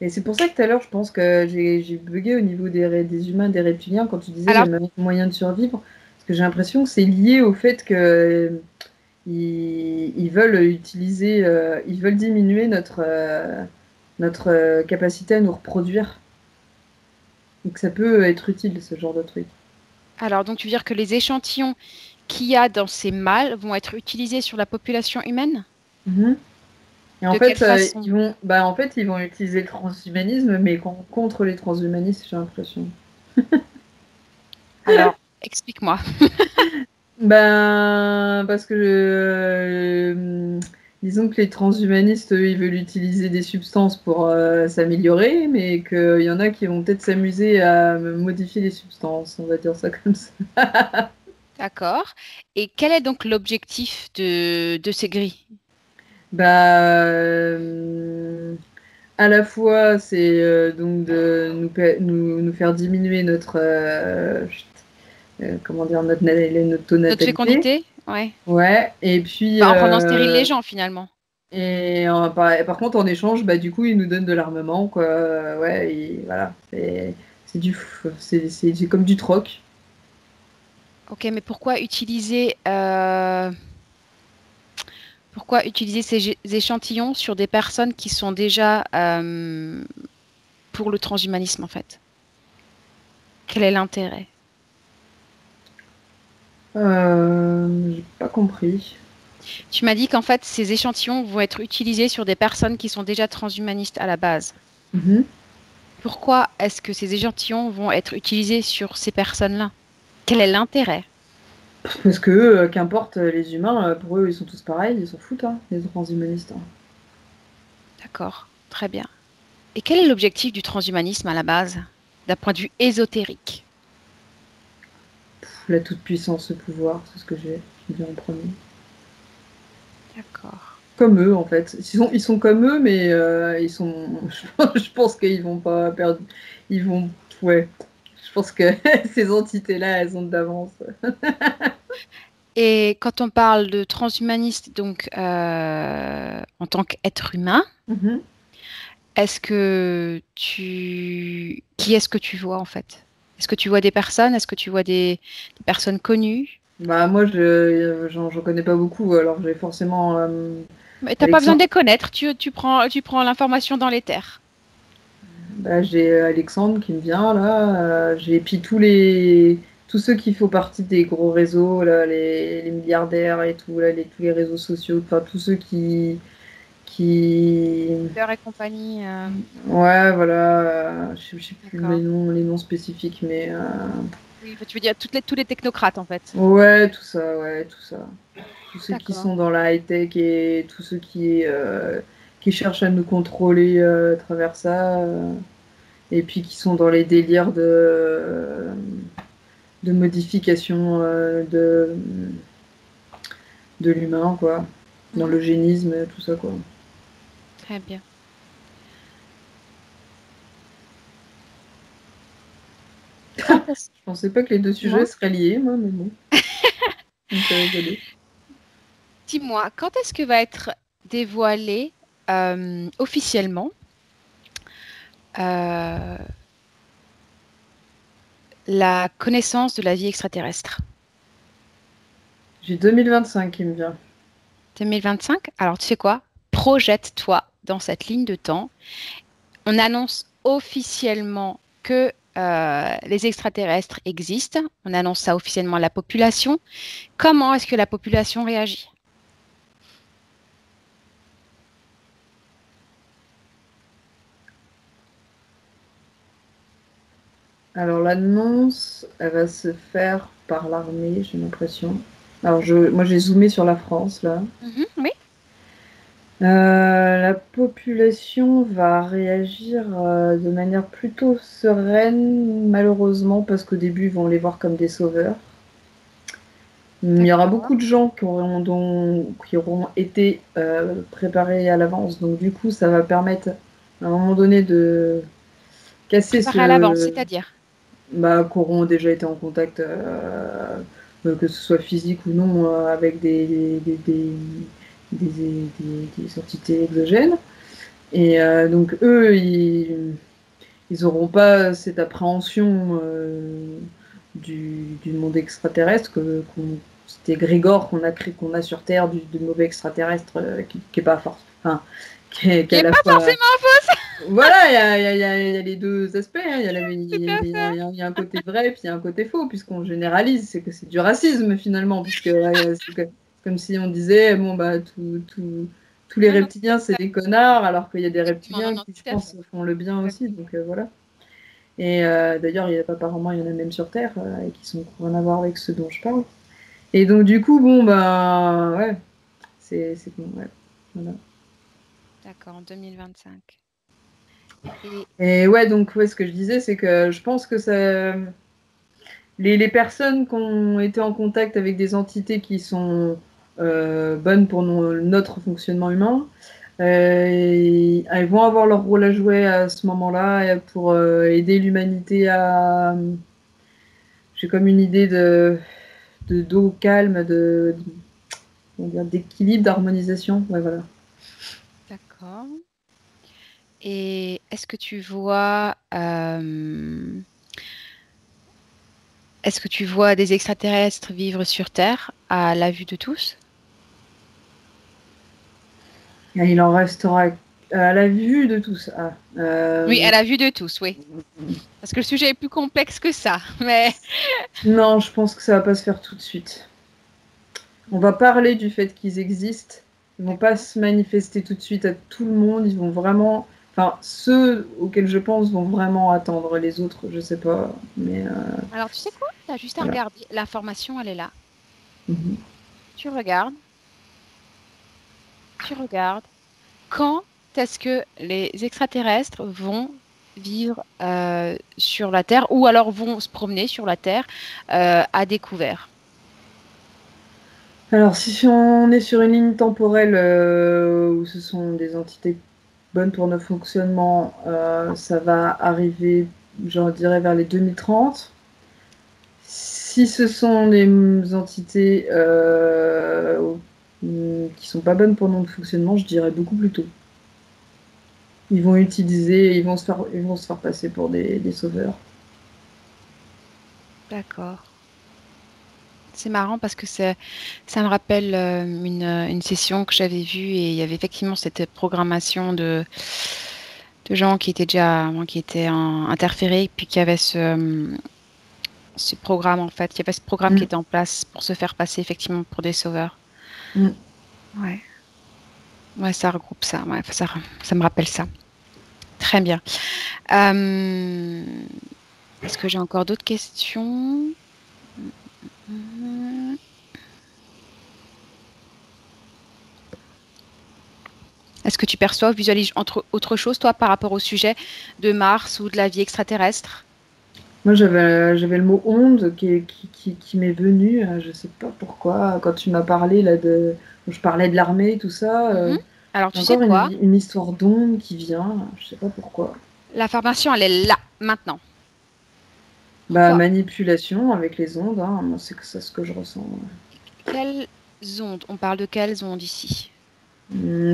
Et c'est pour ça que tout à l'heure, je pense que j'ai bugué au niveau des humains, des reptiliens, quand tu disais Alors, le moyen de survivre. Parce que j'ai l'impression que c'est lié au fait que ils veulent utiliser, ils veulent diminuer notre capacité à nous reproduire. Donc ça peut être utile, ce genre de truc. donc tu veux dire que les échantillons qu'il y a dans ces mâles vont être utilisés sur la population humaine? Mhm. Et en De quelle fait, façon? ils vont utiliser le transhumanisme, mais contre les transhumanistes, j'ai l'impression. Alors, explique-moi. Ben, parce que disons que les transhumanistes, eux, ils veulent utiliser des substances pour s'améliorer, mais qu'il y en a qui vont peut-être s'amuser à modifier les substances, on va dire ça comme ça. D'accord. Et quel est donc l'objectif de ces grilles? Bah, à la fois, c'est donc de nous faire diminuer comment dire, notre taux de Notre natalité. fécondité? Ouais. Ouais, et puis, Bah, en rendant stériles les gens, finalement. par contre, en échange, bah, du coup, ils nous donnent de l'armement, quoi. Ouais, et voilà, c'est comme du troc. Ok, mais pourquoi utiliser ces échantillons sur des personnes qui sont déjà pour le transhumanisme, en fait? Quel est l'intérêt? J'ai pas compris. Tu m'as dit qu'en fait, ces échantillons vont être utilisés sur des personnes qui sont déjà transhumanistes à la base. Mhm. Pourquoi est-ce que ces échantillons vont être utilisés sur ces personnes-là? Quel est l'intérêt? Parce que, qu'importe, les humains, pour eux, ils sont tous pareils, ils s'en foutent, hein, les transhumanistes. Hein. D'accord, très bien. Et quel est l'objectif du transhumanisme à la base, d'un point de vue ésotérique? La toute-puissance, le pouvoir, c'est ce que j'ai dit en premier. D'accord. Comme eux, en fait. Ils sont comme eux, mais ils sont. Je pense qu'ils vont pas perdre. Ils vont. Ouais. Je pense que ces entités-là, elles ont d'avance. Et quand on parle de transhumaniste, donc en tant qu'être humain, Mhm. qui est-ce que tu vois en fait? Est-ce que tu vois des personnes? Est-ce que tu vois des personnes connues? Bah, moi, j'en connais pas beaucoup, alors j'ai forcément Mais t'as pas besoin de Alexandre. les connaître, tu prends l'information dans les terres. Bah, j'ai Alexandre qui me vient là. J'ai puis tous ceux qui font partie des gros réseaux, là, les milliardaires et tout, là, tous les réseaux sociaux, enfin tous ceux qui Jupiter et compagnie. Ouais, voilà, je sais plus D'accord. les noms spécifiques, mais Oui, tu veux dire tous les technocrates en fait. ouais, tout ça, ouais, tout ça. Tous ceux qui D'accord. sont dans la high-tech et tous ceux qui cherchent à nous contrôler à travers ça, et puis qui sont dans les délires de modification de l'humain, quoi. Dans Mhm. l'eugénisme, tout ça, quoi. Très bien. Quand est-ce Je pensais pas que les deux Dis-moi, sujets seraient liés, moi, mais bon, ça me fait rigoler. dis-moi, quand est-ce que va être dévoilé officiellement euh, la connaissance de la vie extraterrestre? J'ai 2025 qui me vient. 2025? Alors, tu sais quoi? Projette-toi dans cette ligne de temps. On annonce officiellement que les extraterrestres existent. On annonce ça officiellement à la population. Comment est-ce que la population réagit? Alors l'annonce, elle va se faire par l'armée, j'ai l'impression. Alors D'accord. moi j'ai zoomé sur la France là. Mhm, oui, La population va réagir de manière plutôt sereine, malheureusement, parce qu'au début ils vont les voir comme des sauveurs. Il y aura d'accord. beaucoup de gens qui auront été préparés à l'avance, donc du coup ça va permettre à un moment donné de casser Préparé à l'avance, ce, c'est-à-dire. bah, qui auront déjà été en contact, que ce soit physique ou non, avec des entités exogènes. Et donc eux, ils auront pas cette appréhension du monde extraterrestre c'était Grégor qu'on a sur Terre, du mauvais extraterrestre qui est pas force. Enfin, qui Qui est à n'est la pas fois forcément fausse. voilà, il y a les deux aspects, hein. Tout à fait. Il y a un côté vrai, puis il y a un côté faux, puisqu'on généralise, c'est que c'est du racisme finalement, puisque c'est comme si on disait, bon, bah, tous les Non, non, reptiliens, c'est des connards, alors qu'il y a des effectivement, non, reptiliens non, qui, je tout à pense, fait. font le bien Tout à aussi, fait. donc voilà. Et d'ailleurs, apparemment, il y en a même sur Terre, et qui sont rien à voir avec ceux dont je parle. Et donc, du coup, bon, bah, ouais, c'est bon, ouais, voilà. D'accord, en 2025. Et Et ouais, donc, ouais, ce que je disais, c'est que je pense que ça. Les personnes qui ont été en contact avec des entités qui sont bonnes pour notre fonctionnement humain, elles vont avoir leur rôle à jouer à ce moment-là pour aider l'humanité à. J'ai comme une idée d'eau calme, d'équilibre, d'harmonisation. Ouais, voilà. d'accord. Et est-ce que tu vois des extraterrestres vivre sur Terre à la vue de tous? Et il en restera à la vue de tout ça. Oui, à la vue de tous, oui. Parce que le sujet est plus complexe que ça, mais Non, je pense que ça va pas se faire tout de suite. On va parler du fait qu'ils existent. Ils vont pas d'accord. se manifester tout de suite à tout le monde. Ils vont vraiment. Enfin, ceux auxquels je pense vont vraiment attendre. Les autres, je sais pas. Mais Alors, tu sais quoi? Tu as juste à voilà. regarder. L'information, elle est là. Mhm. Tu regardes, tu regardes. Quand est-ce que les extraterrestres vont vivre sur la Terre ou alors vont se promener sur la Terre à découvert? Alors, si on est sur une ligne temporelle où ce sont des entités bonnes pour notre fonctionnement, ça va arriver, je dirais, vers les 2030. Si ce sont des entités qui sont pas bonnes pour notre fonctionnement, je dirais beaucoup plus tôt. Ils vont se faire passer pour des sauveurs. D'accord. C'est marrant parce que ça me rappelle une session que j'avais vue et il y avait effectivement cette programmation de gens qui étaient qui étaient interférés puis qui avaient ce programme en fait, il y avait ce programme qui Mm, était en place pour se faire passer effectivement pour des sauveurs. mm. Ouais. Ouais, ça regroupe ça. Ouais, ça me rappelle ça. Très bien. Euh, Est-ce que j'ai encore d'autres questions? Hum, Est-ce que tu perçois ou visualises autre chose, toi, par rapport au sujet de Mars ou de la vie extraterrestre? Moi, j'avais le mot onde qui m'est venu, je sais pas pourquoi, quand tu m'as parlé là je parlais de l'armée, tout ça, Mhm. Alors, j'ai tu sais encore quoi? une histoire d'onde qui vient, je sais pas pourquoi. L'information, elle est là, maintenant. Bah, Pourquoi? manipulation avec les ondes, hein, moi, c'est que c'est ce que je ressens. Quelles ondes? On parle de quelles ondes ici?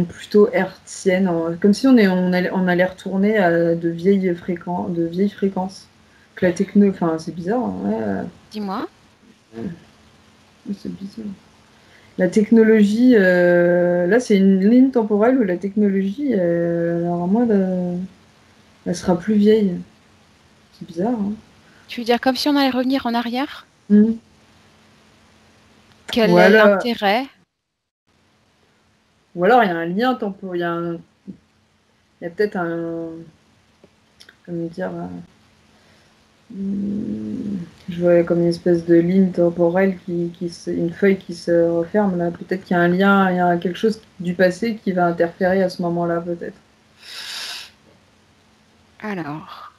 Plutôt hertzienne, comme si on allait retourner à de vieilles fréquences. Que la techno, enfin, c'est bizarre, hein, ouais, Dis-moi. c'est bizarre. La technologie, là, c'est une ligne temporelle où la technologie, normalement, elle sera plus vieille. C'est bizarre, hein. Tu veux dire comme si on allait revenir en arrière? Mm. Quel Ou est alors, l'intérêt? ou alors, il y a un lien temporel, il y a peut-être un, comment dire, je vois comme une espèce de ligne temporelle une feuille qui se referme là. Peut-être qu'il y a un lien, il y a quelque chose du passé qui va interférer à ce moment-là, peut-être. Alors,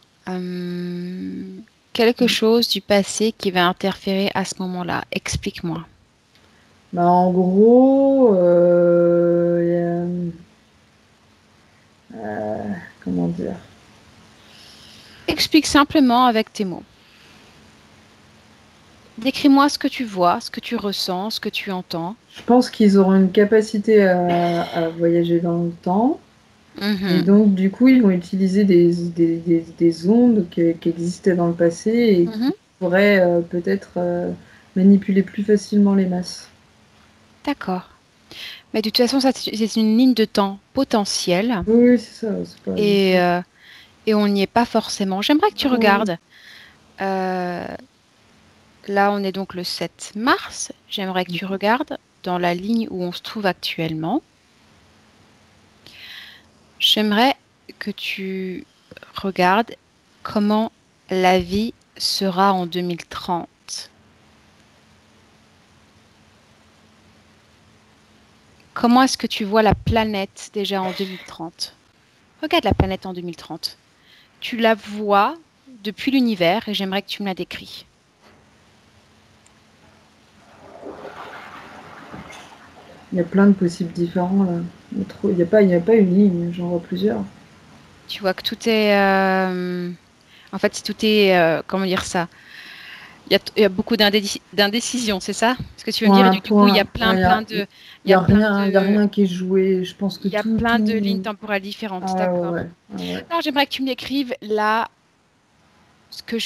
quelque chose du passé qui va interférer à ce moment-là. Explique-moi. Bah, en gros, comment dire? Explique simplement avec tes mots. Décris-moi ce que tu vois, ce que tu ressens, ce que tu entends. Je pense qu'ils auront une capacité à voyager dans le temps. Et Mhm, donc, du coup, ils vont utiliser des ondes qui existaient dans le passé et mhm. qui pourraient peut-être manipuler plus facilement les masses. D'accord. Mais de toute façon, ça, c'est une ligne de temps potentielle Oui, oui, c'est ça. C'est pas... et, euh, et on n'y est pas forcément. J'aimerais que tu Ouais. regardes. Euh, Là, on est donc le 7 mars. J'aimerais que tu regardes dans la ligne où on se trouve actuellement. J'aimerais que tu regardes comment la vie sera en 2030. Comment est-ce que tu vois la planète déjà en 2030? Regarde la planète en 2030. Tu la vois depuis l'univers et j'aimerais que tu me la décris. Il y a plein de possibles différents là. Il y a pas une ligne, j'en vois plusieurs. Tu vois que tout est... en fait, tout est... comment dire ça? Il y a beaucoup d'indécision, c'est ça? Ce que tu veux me dire? Et du coup, il y a plein, Ouais, plein de... Il y a plein il y a de... rien qui est joué. Je pense que Il y a plein de lignes tout. temporelles différentes, Ah d'accord. ouais, ah ouais. Alors, j'aimerais que tu me décrives là ce que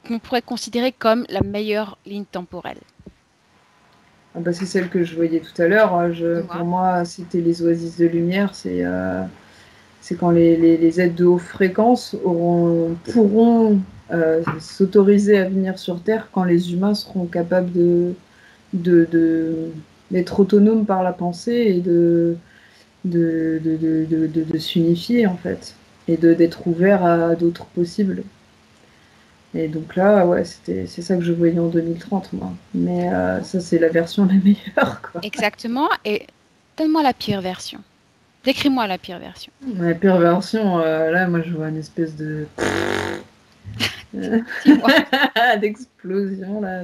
qu'on pourrait considérer comme la meilleure ligne temporelle. Ah bah, c'est celle que je voyais tout à l'heure. Pour Dis-moi. moi, c'était les oasis de lumière. C'est quand les êtres de haute fréquence pourront s'autoriser à venir sur Terre quand les humains seront capables de, de- d'être autonomes par la pensée et de s'unifier, en fait. Et d'être ouverts à d'autres possibles. Et donc là, ouais, c'est ça que je voyais en 2030, moi. Mais D'accord. ça, c'est la version la meilleure, quoi. Exactement. Et donne-moi la pire version. Décris-moi la pire version. La pire version, là, moi, je vois une espèce de Dis-moi. d'explosion, là.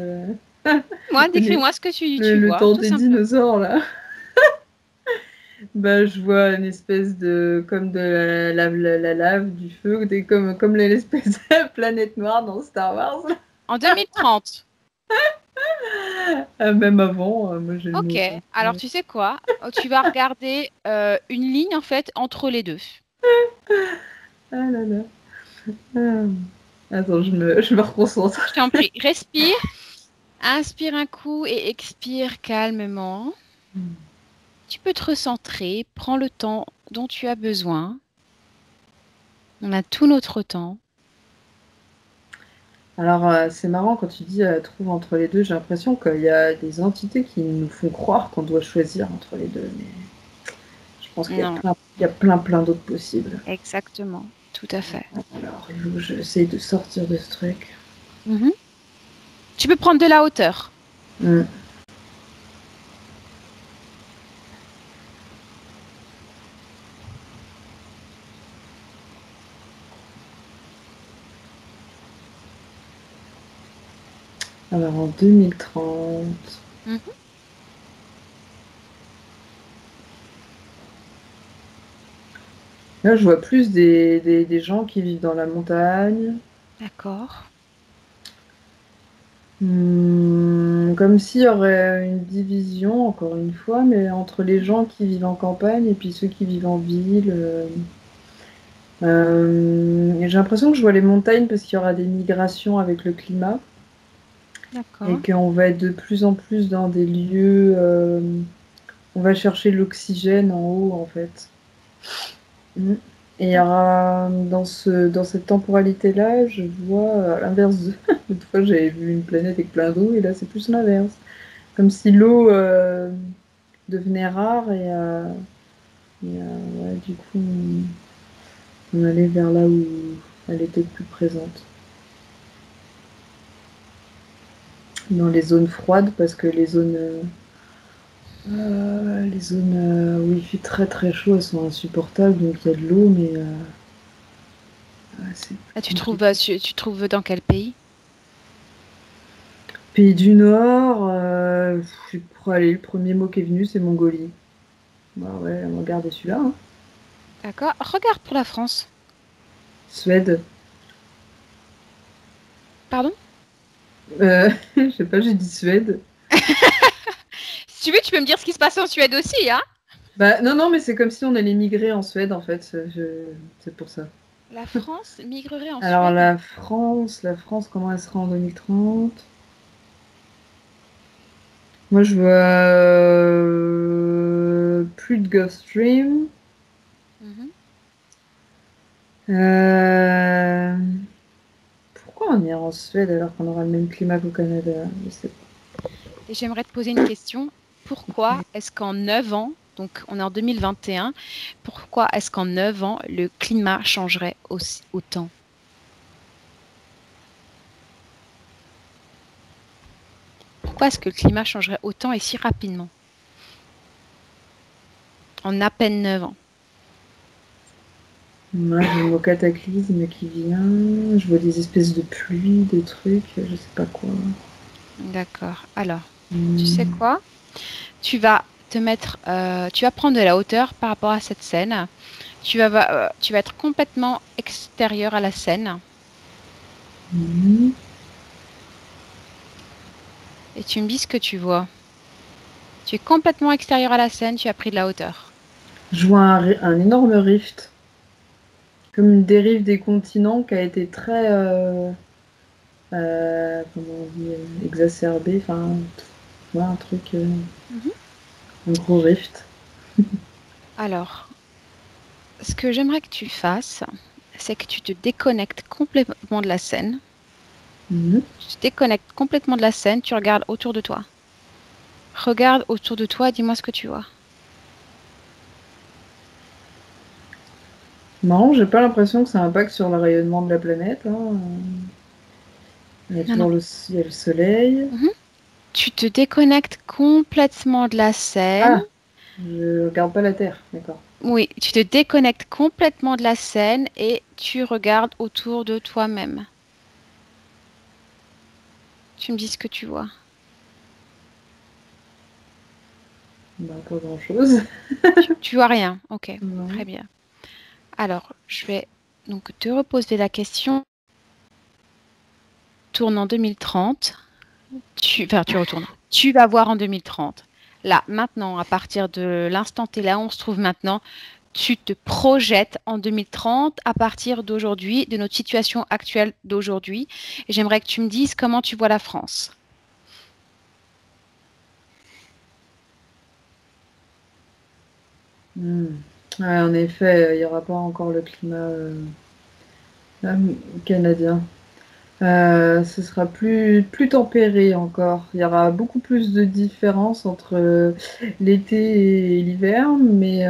Moi, Les- décris-moi ce que tu le vois, temps tout des simplement. dinosaures, là. Bah, je vois une espèce comme de la lave, du feu, comme l'espèce de planète noire dans Star Wars. En 2030. Même avant, moi, j'ai le Ok. mot. Alors, tu sais quoi? Tu vas regarder une ligne, en fait, entre les deux. Ah là là. Ah. Attends, je me reconcentre. Je t'en prie. Respire. Inspire un coup et expire calmement. Tu peux te recentrer. Prends le temps dont tu as besoin. On a tout notre temps. Alors, c'est marrant quand tu dis trouve entre les deux, j'ai l'impression qu'il y a des entités qui nous font croire qu'on doit choisir entre les deux. Mais pense qu'il y a Non, plein d'autres possibles. exactement. Tout à fait. Alors, il faut que j'essaye de sortir de ce truc. Mhm. Tu peux prendre de la hauteur. Hmm. Alors, en 2030. Mhm. Là, je vois plus des gens qui vivent dans la montagne. D'accord. Comme s'il y aurait une division, encore une fois, mais entre les gens qui vivent en campagne et puis ceux qui vivent en ville. Et j'ai l'impression que je vois les montagnes parce qu'il y aura des migrations avec le climat et D'accord. qu'on va être de plus en plus dans des lieux. On va chercher l'oxygène en haut, en fait. Mm. Et il y aura dans cette temporalité-là, je vois à l'inverse de. Une fois, j'avais vu une planète avec plein d'eau et là, c'est plus l'inverse. Comme si l'eau devenait rare ouais, du coup, on allait vers là où elle était plus présente. Dans les zones froides, parce que les zones où il fait très très chaud, elles sont insupportables, donc il y a de l'eau, mais ouais, c'est Ah, plus compliqué. tu trouves dans quel pays? Pays du Nord, allez, le premier mot qui est venu, c'est Mongolie. Bah ouais, on va regarder celui-là, hein. D'accord. Regarde pour la France. Suède. Pardon? Je sais pas, j'ai dit Suède. Si tu veux, tu peux me dire ce qui se passe en Suède aussi, hein? Bah non, non, mais c'est comme si on allait migrer en Suède, en fait. C'est pour ça. La France migrerait en Alors Suède. la France, comment elle sera en 2030? Moi, je vois plus de Gulf Stream. Mhm. Euh, Pourquoi on ira en Suède alors qu'on aura le même climat qu'au Canada? Je sais Et j'aimerais te poser une question. Pourquoi est-ce qu'en 9 ans, donc on est en 2021, pourquoi est-ce qu'en 9 ans, le climat changerait autant? Pourquoi est-ce que le climat changerait autant et si rapidement? En à peine 9 ans. Moi, j'ai le mot cataclysme qui vient. Je vois des espèces de pluie, des trucs, je sais pas quoi. D'accord. Alors, tu sais Hmm. quoi? Tu vas prendre de la hauteur par rapport à cette scène. Tu vas être complètement extérieur à la scène Hmm. et tu me dis ce que tu vois. Tu es complètement extérieur à la scène, tu as pris de la hauteur. Je vois un énorme rift, comme une dérive des continents qui a été très, comment on dit, exacerbée. Enfin, voilà, un truc, Mhm. un gros rift. Alors, ce que j'aimerais que tu fasses, c'est que tu te déconnectes complètement de la scène. Mhm. Tu te déconnectes complètement de la scène, tu regardes autour de toi. Regarde autour de toi, dis-moi ce que tu vois. Marrant, j'ai pas l'impression que ça impacte sur le rayonnement de la planète, hein. Il y a Non, non. toujours il y a le soleil. Mhm. Tu te déconnectes complètement de la scène. Ah, je regarde pas la Terre, d'accord. Oui, tu te déconnectes complètement de la scène et tu regardes autour de toi-même. Tu me dis ce que tu vois. Bah, pas grand-chose. Tu vois rien. Ok, très Non. bien. Alors, je vais donc te reposer la question. Tourne en 2030. Tu retournes. Tu vas voir en 2030. Là, maintenant, à partir de l'instant T, là où on se trouve maintenant, tu te projettes en 2030 à partir d'aujourd'hui, de notre situation actuelle d'aujourd'hui. Et j'aimerais que tu me dises comment tu vois la France. Hmm. Ouais, en effet, il n'y aura pas encore le climat canadien. Ce sera plus tempéré encore. Il y aura beaucoup plus de différence entre l'été et l'hiver, mais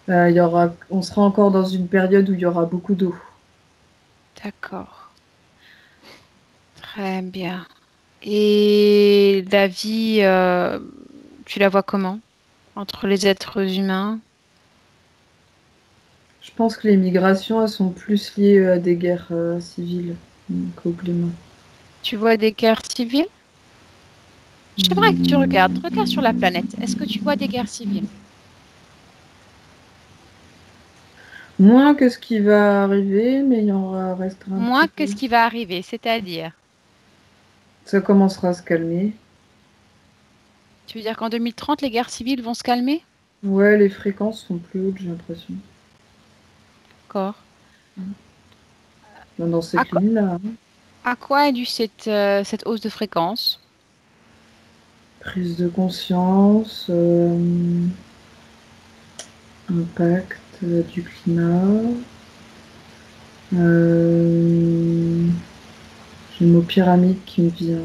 on sera encore dans une période où il y aura beaucoup d'eau. D'accord. Très bien. Et la vie, tu la vois comment? Entre les êtres humains? Je pense que les migrations, elles sont plus liées à des guerres civiles qu'au climat. Tu vois des guerres civiles? J'aimerais que tu regardes. Regarde sur la planète. Est-ce que tu vois des guerres civiles? Moins que ce qui va arriver, mais il y en restera un Moins petit que peu. ce qui va arriver, c'est-à-dire, Ça commencera à se calmer. tu veux dire qu'en 2030, les guerres civiles vont se calmer? Ouais, les fréquences sont plus hautes, j'ai l'impression. D'accord. Dans À cette quoi, ligne-là, hein. à quoi est due cette hausse de fréquence? Prise de conscience, impact du climat. Euh, j'ai le mot pyramide qui me vient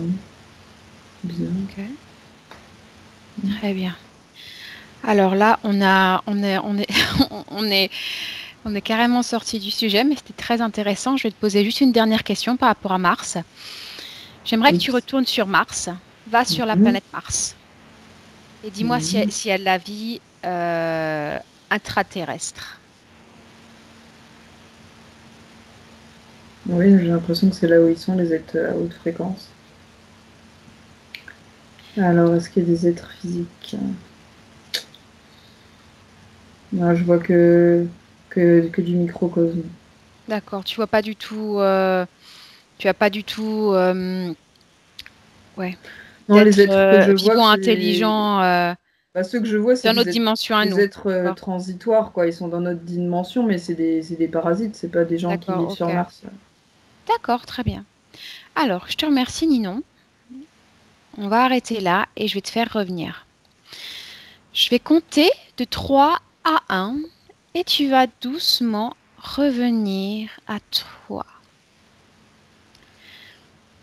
bien. Ok, très bien. Alors là, on est, on est carrément sorti du sujet, mais c'était très intéressant. Je vais te poser juste une dernière question par rapport à Mars. J'aimerais que tu Oups. retournes sur Mars. Va sur la Mhm. planète Mars et dis-moi Mhm. s'il y a de la vie intraterrestre. Oui, j'ai l'impression que c'est là où ils sont, les êtres à haute fréquence. Alors, est-ce qu'il y a des êtres physiques? Non, je vois que du microcosme. D'accord, tu vois pas du tout, tu as pas du tout, ouais, Non, les d'être êtres que je vois, vivant, intelligent bah, ceux que je vois, c'est dans notre dimension à des nous. êtres D'accord, transitoires, quoi. Ils sont dans notre dimension, mais c'est des parasites, c'est pas des gens qui d'accord, vivent sur ok. Mars. D'accord, très bien. Alors, je te remercie, Ninon. On va arrêter là et je vais te faire revenir. Je vais compter de 3 à 1 et tu vas doucement revenir à toi.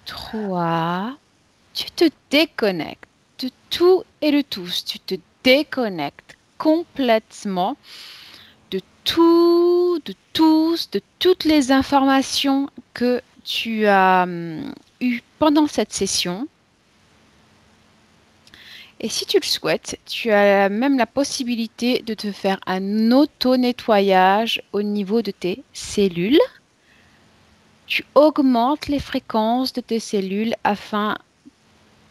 3. Tu te déconnectes de tout et de tous. Tu te déconnectes complètement de tout, de tous, de toutes les informations que tu as eues pendant cette session. Et si tu le souhaites, tu as même la possibilité de te faire un auto-nettoyage au niveau de tes cellules. Tu augmentes les fréquences de tes cellules afin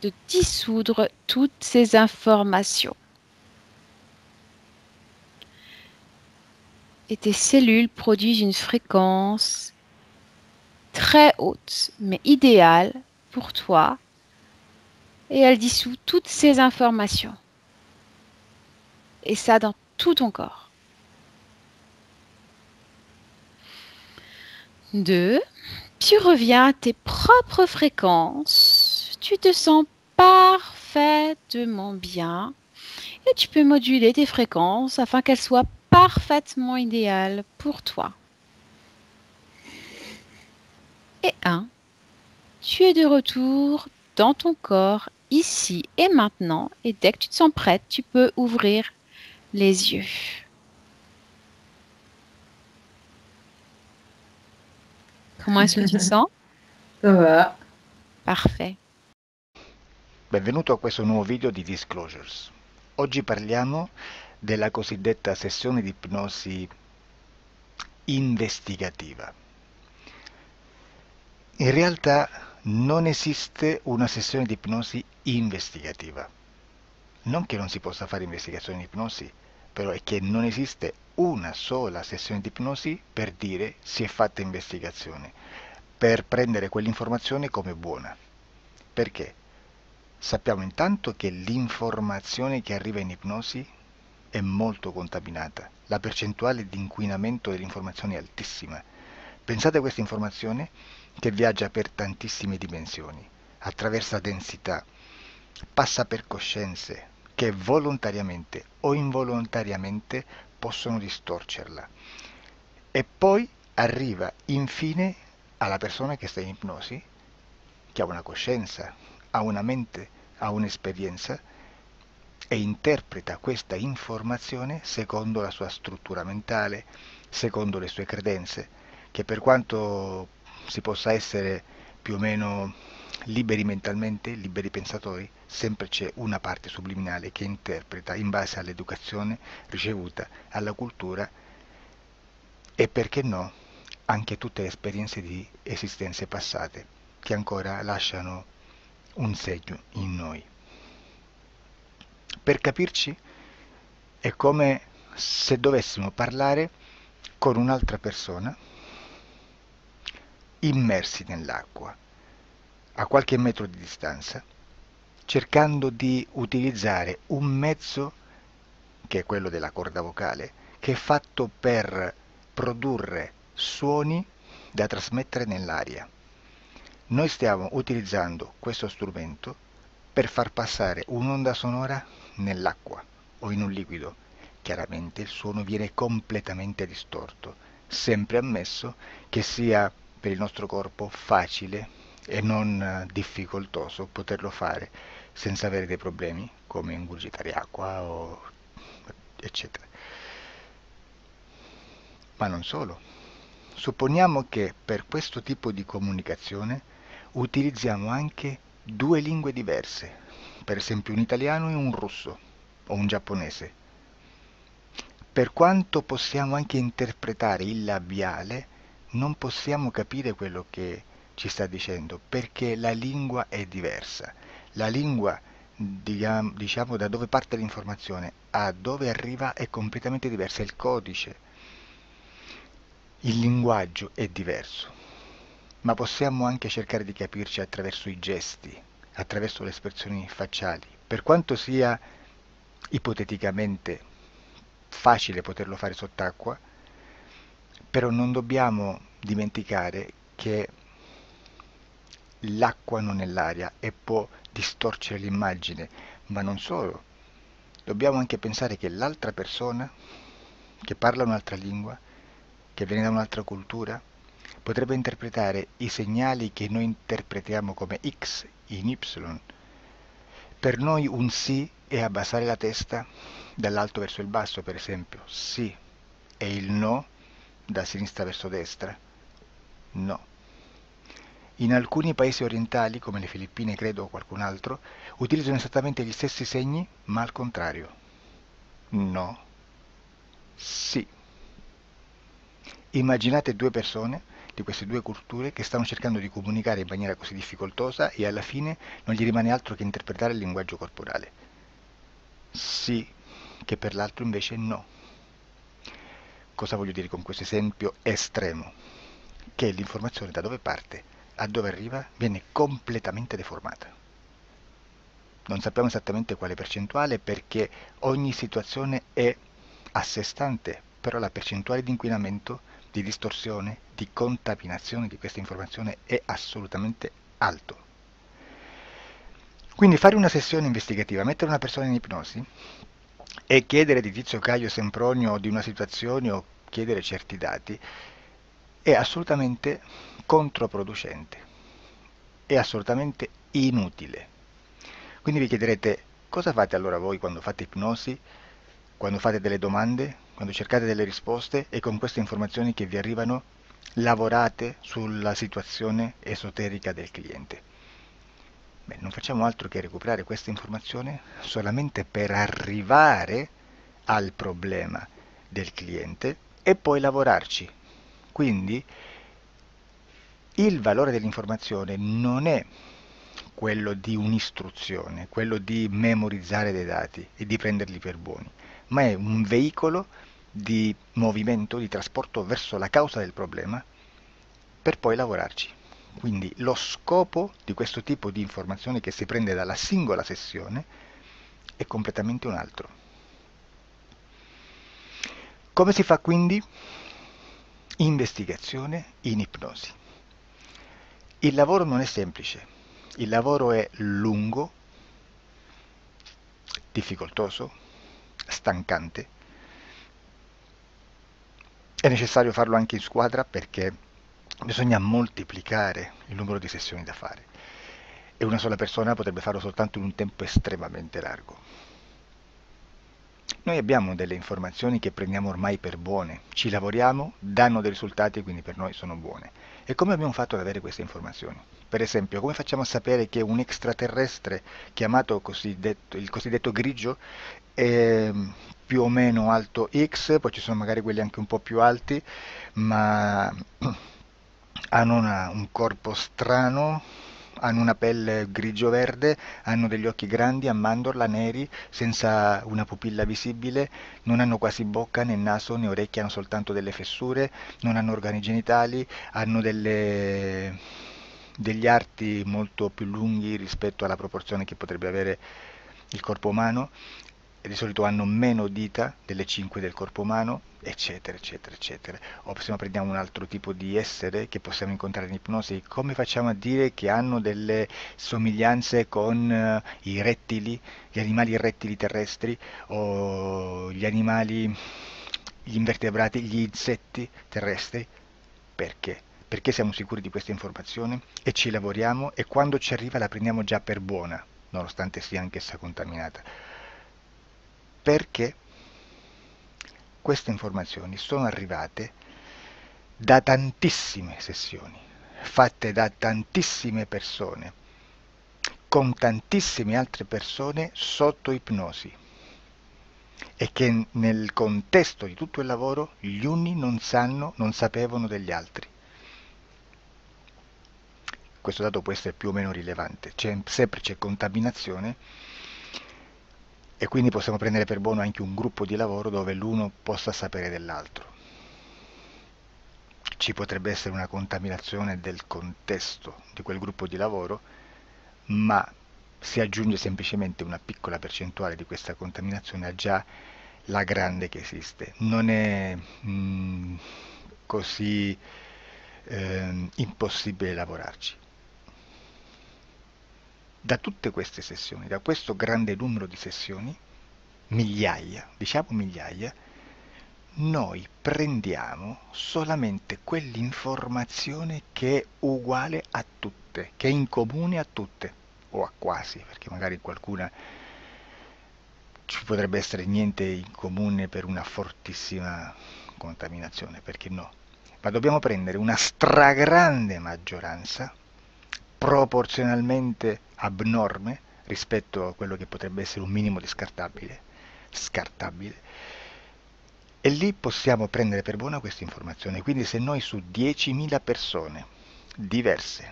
de dissoudre toutes ces informations. Et tes cellules produisent une fréquence très haute, mais idéale pour toi. Et elle dissout toutes ces informations. Et ça dans tout ton corps. 2. Tu reviens à tes propres fréquences. Tu te sens parfaitement bien. Et tu peux moduler tes fréquences afin qu'elles soient parfaitement idéales pour toi. Et 1. Tu es de retour dans ton corps, ici et maintenant, et dès que tu te sens prête, tu peux ouvrir les yeux. Comment est-ce que tu te sens? Ça va. Parfait. Benvenuto a questo nuovo video di Disclosures. Oggi parliamo della cosiddetta sessione di ipnosi investigativa. In realtà non esiste una sessione di ipnosi investigativa. Non che non si possa fare investigazione di ipnosi, però è che non esiste una sola sessione di ipnosi per dire si è fatta investigazione, per prendere quell'informazione come buona. Perché? Sappiamo intanto che l'informazione che arriva in ipnosi è molto contaminata, la percentuale di inquinamento dell'informazione è altissima. Pensate a questa informazione che viaggia per tantissime dimensioni, attraversa densità, passa per coscienze che volontariamente o involontariamente possono distorcerla. E poi arriva infine alla persona che sta in ipnosi, che ha una coscienza, ha una mente, ha un'esperienza e interpreta questa informazione secondo la sua struttura mentale, secondo le sue credenze, che per quanto si possa essere più o meno liberi mentalmente, liberi pensatori, sempre c'è una parte subliminale che interpreta in base all'educazione ricevuta, alla cultura e perché no, anche tutte le esperienze di esistenze passate che ancora lasciano un segno in noi. Per capirci, è come se dovessimo parlare con un'altra persona immersi nell'acqua, a qualche metro di distanza, cercando di utilizzare un mezzo, che è quello della corda vocale, che è fatto per produrre suoni da trasmettere nell'aria. Noi stiamo utilizzando questo strumento per far passare un'onda sonora nell'acqua o in un liquido. Chiaramente il suono viene completamente distorto, sempre ammesso che sia per il nostro corpo facile e non difficoltoso poterlo fare senza avere dei problemi come ingurgitare acqua o eccetera. Ma non solo. Supponiamo che per questo tipo di comunicazione utilizziamo anche due lingue diverse, per esempio un italiano e un russo o un giapponese. Per quanto possiamo anche interpretare il labiale, non possiamo capire quello che ci sta dicendo, perché la lingua è diversa. La lingua, diciamo, da dove parte l'informazione a dove arriva è completamente diversa, il codice, il linguaggio è diverso. Ma possiamo anche cercare di capirci attraverso i gesti, attraverso le espressioni facciali. Per quanto sia ipoteticamente facile poterlo fare sott'acqua, però non dobbiamo dimenticare che l'acqua non è l'aria e può distorcere l'immagine, ma non solo. Dobbiamo anche pensare che l'altra persona, che parla un'altra lingua, che viene da un'altra cultura, potrebbe interpretare i segnali che noi interpretiamo come X in Y. Per noi un sì è abbassare la testa dall'alto verso il basso, per esempio, sì, e il no da sinistra verso destra, no. In alcuni paesi orientali, come le Filippine credo o qualcun altro, utilizzano esattamente gli stessi segni, ma al contrario. No, sì. Immaginate due persone di queste due culture che stanno cercando di comunicare in maniera così difficoltosa e alla fine non gli rimane altro che interpretare il linguaggio corporale. Sì, che per l'altro invece no. Cosa voglio dire con questo esempio estremo? Che l'informazione da dove parte a dove arriva viene completamente deformata. Non sappiamo esattamente quale percentuale perché ogni situazione è a sé stante, però la percentuale di inquinamento, di distorsione, di contaminazione di questa informazione è assolutamente alto. Quindi fare una sessione investigativa, mettere una persona in ipnosi e chiedere di Tizio Caio Sempronio di una situazione o chiedere certi dati è assolutamente controproducente, è assolutamente inutile. Quindi vi chiederete cosa fate allora voi quando fate ipnosi, quando fate delle domande, quando cercate delle risposte e con queste informazioni che vi arrivano lavorate sulla situazione esoterica del cliente. Beh, non facciamo altro che recuperare questa informazione solamente per arrivare al problema del cliente e poi lavorarci. Quindi il valore dell'informazione non è quello di un'istruzione, quello di memorizzare dei dati e di prenderli per buoni, ma è un veicolo di movimento, di trasporto verso la causa del problema per poi lavorarci. Quindi lo scopo di questo tipo di informazione che si prende dalla singola sessione è completamente un altro. Come si fa quindi? Investigazione in ipnosi. Il lavoro non è semplice, il lavoro è lungo, difficoltoso, stancante. È necessario farlo anche in squadra perché bisogna moltiplicare il numero di sessioni da fare e una sola persona potrebbe farlo soltanto in un tempo estremamente largo. Noi abbiamo delle informazioni che prendiamo ormai per buone, ci lavoriamo, danno dei risultati e quindi per noi sono buone. E come abbiamo fatto ad avere queste informazioni? Per esempio, come facciamo a sapere che un extraterrestre chiamato il cosiddetto grigio è più o meno alto X, poi ci sono magari quelli anche un po' più alti, ma hanno un corpo strano, hanno una pelle grigio-verde, hanno degli occhi grandi a mandorla, neri, senza una pupilla visibile, non hanno quasi bocca né naso né orecchie, hanno soltanto delle fessure, non hanno organi genitali, hanno degli arti molto più lunghi rispetto alla proporzione che potrebbe avere il corpo umano, e di solito hanno meno dita delle 5 del corpo umano, eccetera, eccetera, eccetera. O se no prendiamo un altro tipo di essere che possiamo incontrare in ipnosi, come facciamo a dire che hanno delle somiglianze con i rettili, gli animali rettili terrestri o gli invertebrati, gli insetti terrestri? Perché? Perché siamo sicuri di questa informazione e ci lavoriamo e quando ci arriva la prendiamo già per buona, nonostante sia anch'essa contaminata. Perché queste informazioni sono arrivate da tantissime sessioni, fatte da tantissime persone, con tantissime altre persone sotto ipnosi, e che nel contesto di tutto il lavoro gli uni non sapevano degli altri. Questo dato può essere più o meno rilevante, sempre c'è contaminazione e quindi possiamo prendere per buono anche un gruppo di lavoro dove l'uno possa sapere dell'altro. Ci potrebbe essere una contaminazione del contesto di quel gruppo di lavoro, ma si aggiunge semplicemente una piccola percentuale di questa contaminazione a già la grande che esiste. Non è così impossibile lavorarci. Da tutte queste sessioni, da questo grande numero di sessioni, migliaia, diciamo migliaia, noi prendiamo solamente quell'informazione che è uguale a tutte, che è in comune a tutte, o a quasi, perché magari qualcuna ci potrebbe essere niente in comune per una fortissima contaminazione, perché no? Ma dobbiamo prendere una stragrande maggioranza, proporzionalmente abnorme rispetto a quello che potrebbe essere un minimo di scartabile, e lì possiamo prendere per buona questa informazione. Quindi se noi su 10.000 persone diverse,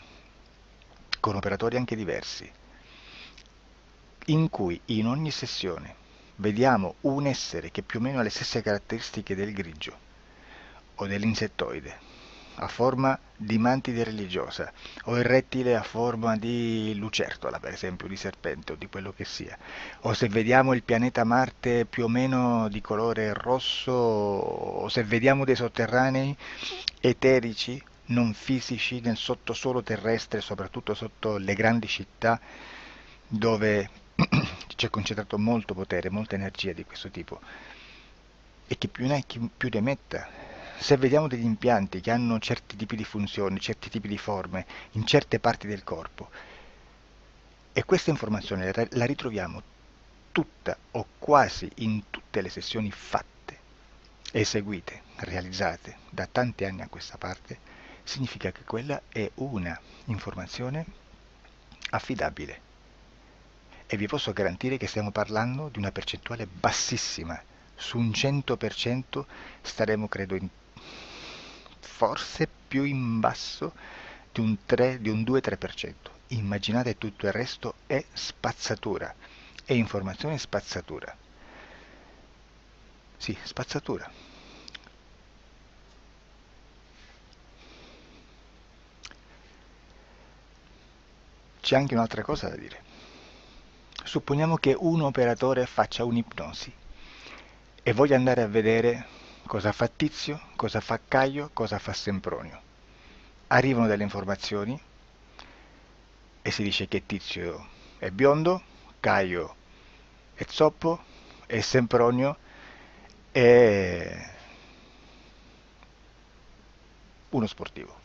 con operatori anche diversi, in cui in ogni sessione vediamo un essere che più o meno ha le stesse caratteristiche del grigio o dell'insettoide, a forma di mantide religiosa, o il rettile a forma di lucertola, per esempio, di serpente o di quello che sia, o se vediamo il pianeta Marte più o meno di colore rosso, o se vediamo dei sotterranei eterici, non fisici, nel sottosuolo terrestre, soprattutto sotto le grandi città, dove c'è concentrato molto potere, molta energia di questo tipo, e che più ne hai più ne metta. Se vediamo degli impianti che hanno certi tipi di funzioni, certi tipi di forme in certe parti del corpo, e questa informazione la ritroviamo tutta o quasi in tutte le sessioni fatte, eseguite, realizzate da tanti anni a questa parte, significa che quella è una informazione affidabile. E vi posso garantire che stiamo parlando di una percentuale bassissima. Su un 100% staremo, credo, forse più in basso di un 2-3%. Immaginate, tutto il resto è spazzatura, è informazione spazzatura. Sì, spazzatura. C'è anche un'altra cosa da dire. Supponiamo che un operatore faccia un'ipnosi e voglia andare a vedere cosa fa Tizio, cosa fa Caio, cosa fa Sempronio. Arrivano delle informazioni e si dice che Tizio è biondo, Caio è zoppo e Sempronio è uno sportivo.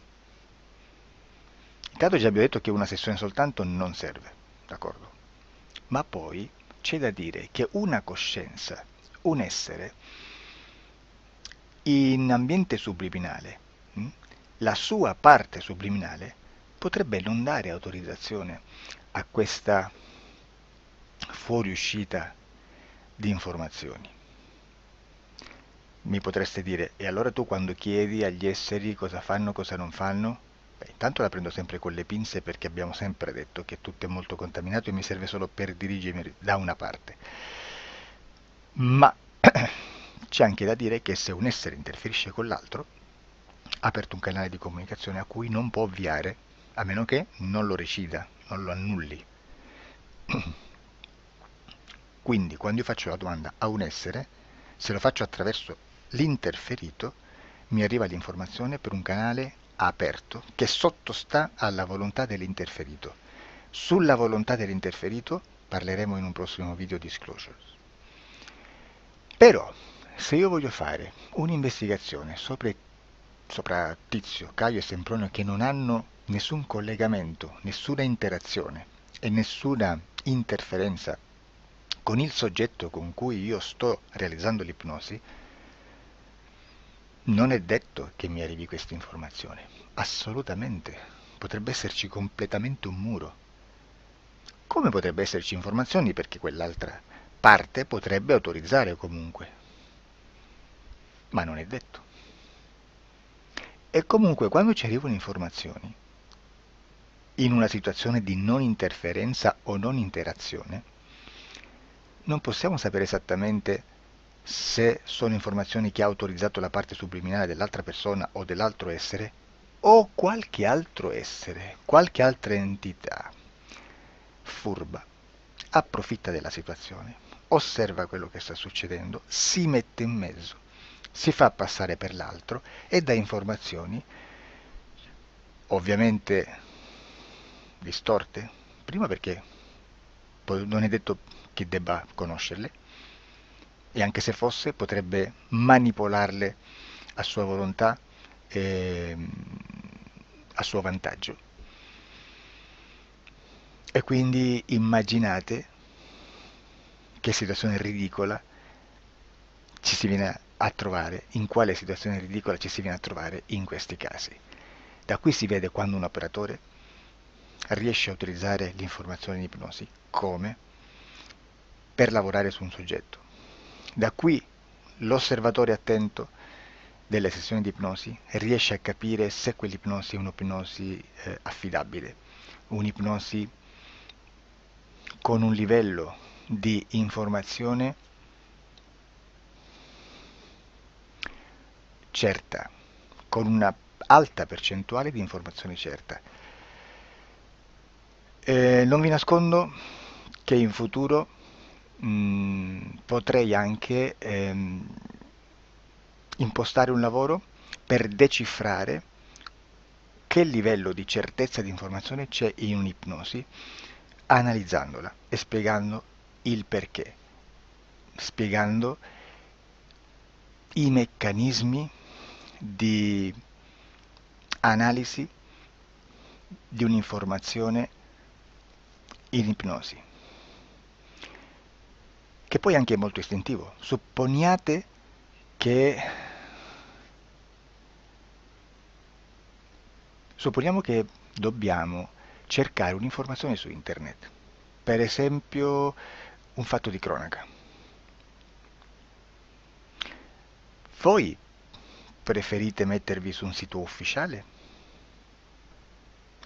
intanto già abbiamo detto che una sessione soltanto non serve, d'accordo? Ma poi c'è da dire che una coscienza, un essere, in ambiente subliminale, la sua parte subliminale potrebbe non dare autorizzazione a questa fuoriuscita di informazioni. Mi potreste dire, e allora tu quando chiedi agli esseri cosa fanno, cosa non fanno? Beh, intanto la prendo sempre con le pinze perché abbiamo sempre detto che tutto è molto contaminato e mi serve solo per dirigermi da una parte. Ma c'è anche da dire che se un essere interferisce con l'altro, ha aperto un canale di comunicazione a cui non può ovviare, a meno che non lo recida, non lo annulli. Quindi quando io faccio la domanda a un essere, se lo faccio attraverso l'interferito, mi arriva l'informazione per un canale aperto che sottostà alla volontà dell'interferito. Sulla volontà dell'interferito parleremo in un prossimo video disclosures. Però, se io voglio fare un'investigazione sopra Tizio, Caio e Sempronio che non hanno nessun collegamento, nessuna interazione e nessuna interferenza con il soggetto con cui io sto realizzando l'ipnosi, non è detto che mi arrivi questa informazione. Assolutamente. Potrebbe esserci completamente un muro. Come potrebbe esserci informazioni perché quell'altra parte potrebbe autorizzare comunque. Ma non è detto. E comunque quando ci arrivano informazioni, in una situazione di non interferenza o non interazione, non possiamo sapere esattamente se sono informazioni che ha autorizzato la parte subliminale dell'altra persona o dell'altro essere, o qualche altro essere, qualche altra entità furba, approfitta della situazione, osserva quello che sta succedendo, si mette in mezzo, si fa passare per l'altro e dà informazioni, ovviamente distorte, prima perché poi non è detto che debba conoscerle, e anche se fosse potrebbe manipolarle a sua volontà e a suo vantaggio. E quindi immaginate che situazione ridicola ci si viene a trovare, in quale situazione ridicola ci si viene a trovare in questi casi. Da qui si vede quando un operatore riesce a utilizzare l'informazione in ipnosi come per lavorare su un soggetto. Da qui l'osservatore attento delle sessioni di ipnosi riesce a capire se quell'ipnosi è un'ipnosi affidabile, un'ipnosi con un livello di informazione certa, con una alta percentuale di informazione certa. Non vi nascondo che in futuro potrei anche impostare un lavoro per decifrare che livello di certezza di informazione c'è in un'ipnosi, analizzandola e spiegando il perché, spiegando i meccanismi di analisi di un'informazione in ipnosi, che poi anche è molto istintivo. Supponiamo che dobbiamo cercare un'informazione su internet, per esempio un fatto di cronaca. Voi preferite mettervi su un sito ufficiale?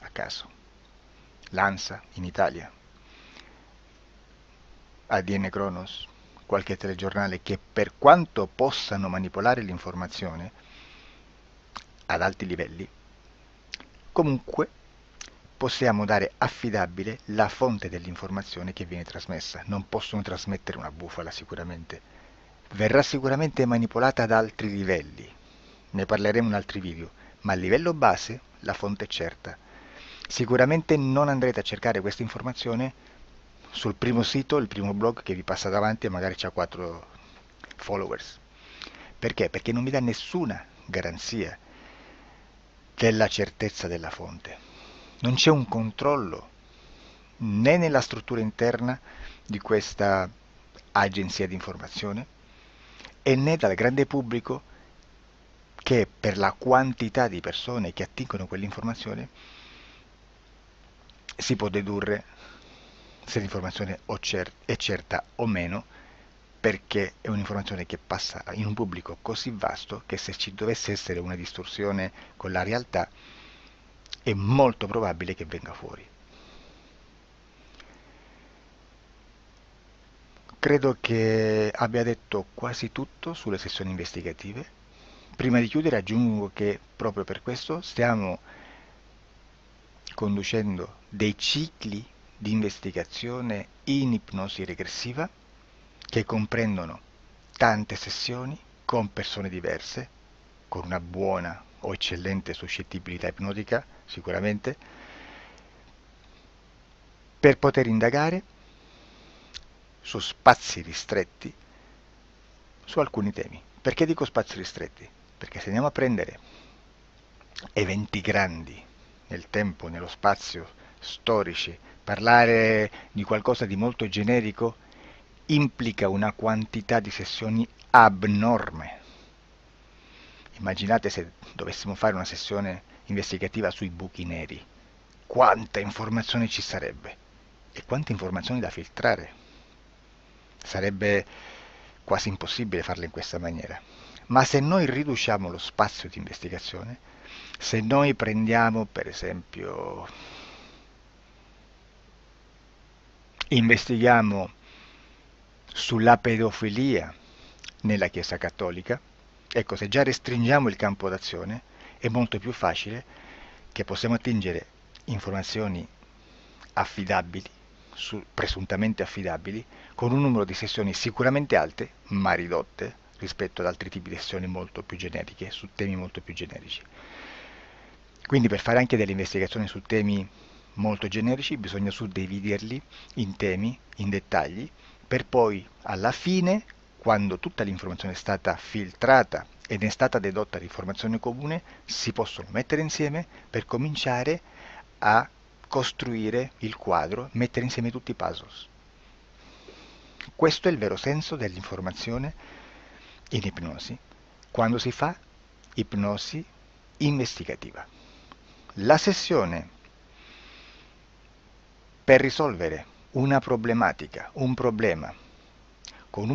A caso. L'ANSA in Italia, ADN Kronos, qualche telegiornale che per quanto possano manipolare l'informazione ad alti livelli, comunque possiamo dare affidabile la fonte dell'informazione che viene trasmessa. Non possono trasmettere una bufala sicuramente. Verrà sicuramente manipolata ad altri livelli. Ne parleremo in altri video, ma a livello base la fonte è certa. Sicuramente non andrete a cercare questa informazione sul primo sito, il primo blog che vi passa davanti e magari ha 4 followers. Perché? Perché non vi dà nessuna garanzia della certezza della fonte. non c'è un controllo né nella struttura interna di questa agenzia di informazione e né dal grande pubblico che per la quantità di persone che attingono quell'informazione si può dedurre se l'informazione è certa o meno, perché è un'informazione che passa in un pubblico così vasto che se ci dovesse essere una distorsione con la realtà è molto probabile che venga fuori. Credo che abbia detto quasi tutto sulle sessioni investigative. Prima di chiudere aggiungo che proprio per questo stiamo conducendo dei cicli di investigazione in ipnosi regressiva che comprendono tante sessioni con persone diverse, con una buona o eccellente suscettibilità ipnotica sicuramente, per poter indagare su spazi ristretti su alcuni temi. Perché dico spazi ristretti? Perché se andiamo a prendere eventi grandi nel tempo, nello spazio, storici, parlare di qualcosa di molto generico implica una quantità di sessioni abnorme. Immaginate se dovessimo fare una sessione investigativa sui buchi neri, quanta informazione ci sarebbe e quante informazioni da filtrare. Sarebbe quasi impossibile farlo in questa maniera. Ma se noi riduciamo lo spazio di investigazione, se noi prendiamo per esempio, investighiamo sulla pedofilia nella Chiesa Cattolica, ecco, se già restringiamo il campo d'azione è molto più facile che possiamo attingere informazioni affidabili, presuntamente affidabili, con un numero di sessioni sicuramente alte, ma ridotte rispetto ad altri tipi di sessioni molto più generiche, su temi molto più generici. Quindi per fare anche delle investigazioni su temi molto generici bisogna suddividerli in temi, in dettagli, per poi alla fine, quando tutta l'informazione è stata filtrata ed è stata dedotta l'informazione comune, si possono mettere insieme per cominciare a costruire il quadro, mettere insieme tutti i puzzles. Questo è il vero senso dell'informazione in ipnosi, quando si fa ipnosi investigativa. La sessione per risolvere una problematica, un problema, con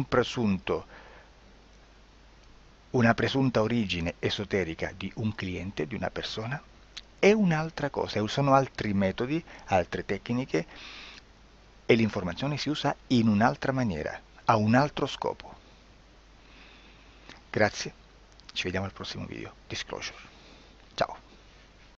una presunta origine esoterica di un cliente, di una persona, è un'altra cosa, sono altri metodi, altre tecniche e l'informazione si usa in un'altra maniera, ha un altro scopo. Grazie, ci vediamo al prossimo video. Disclosure. Ciao.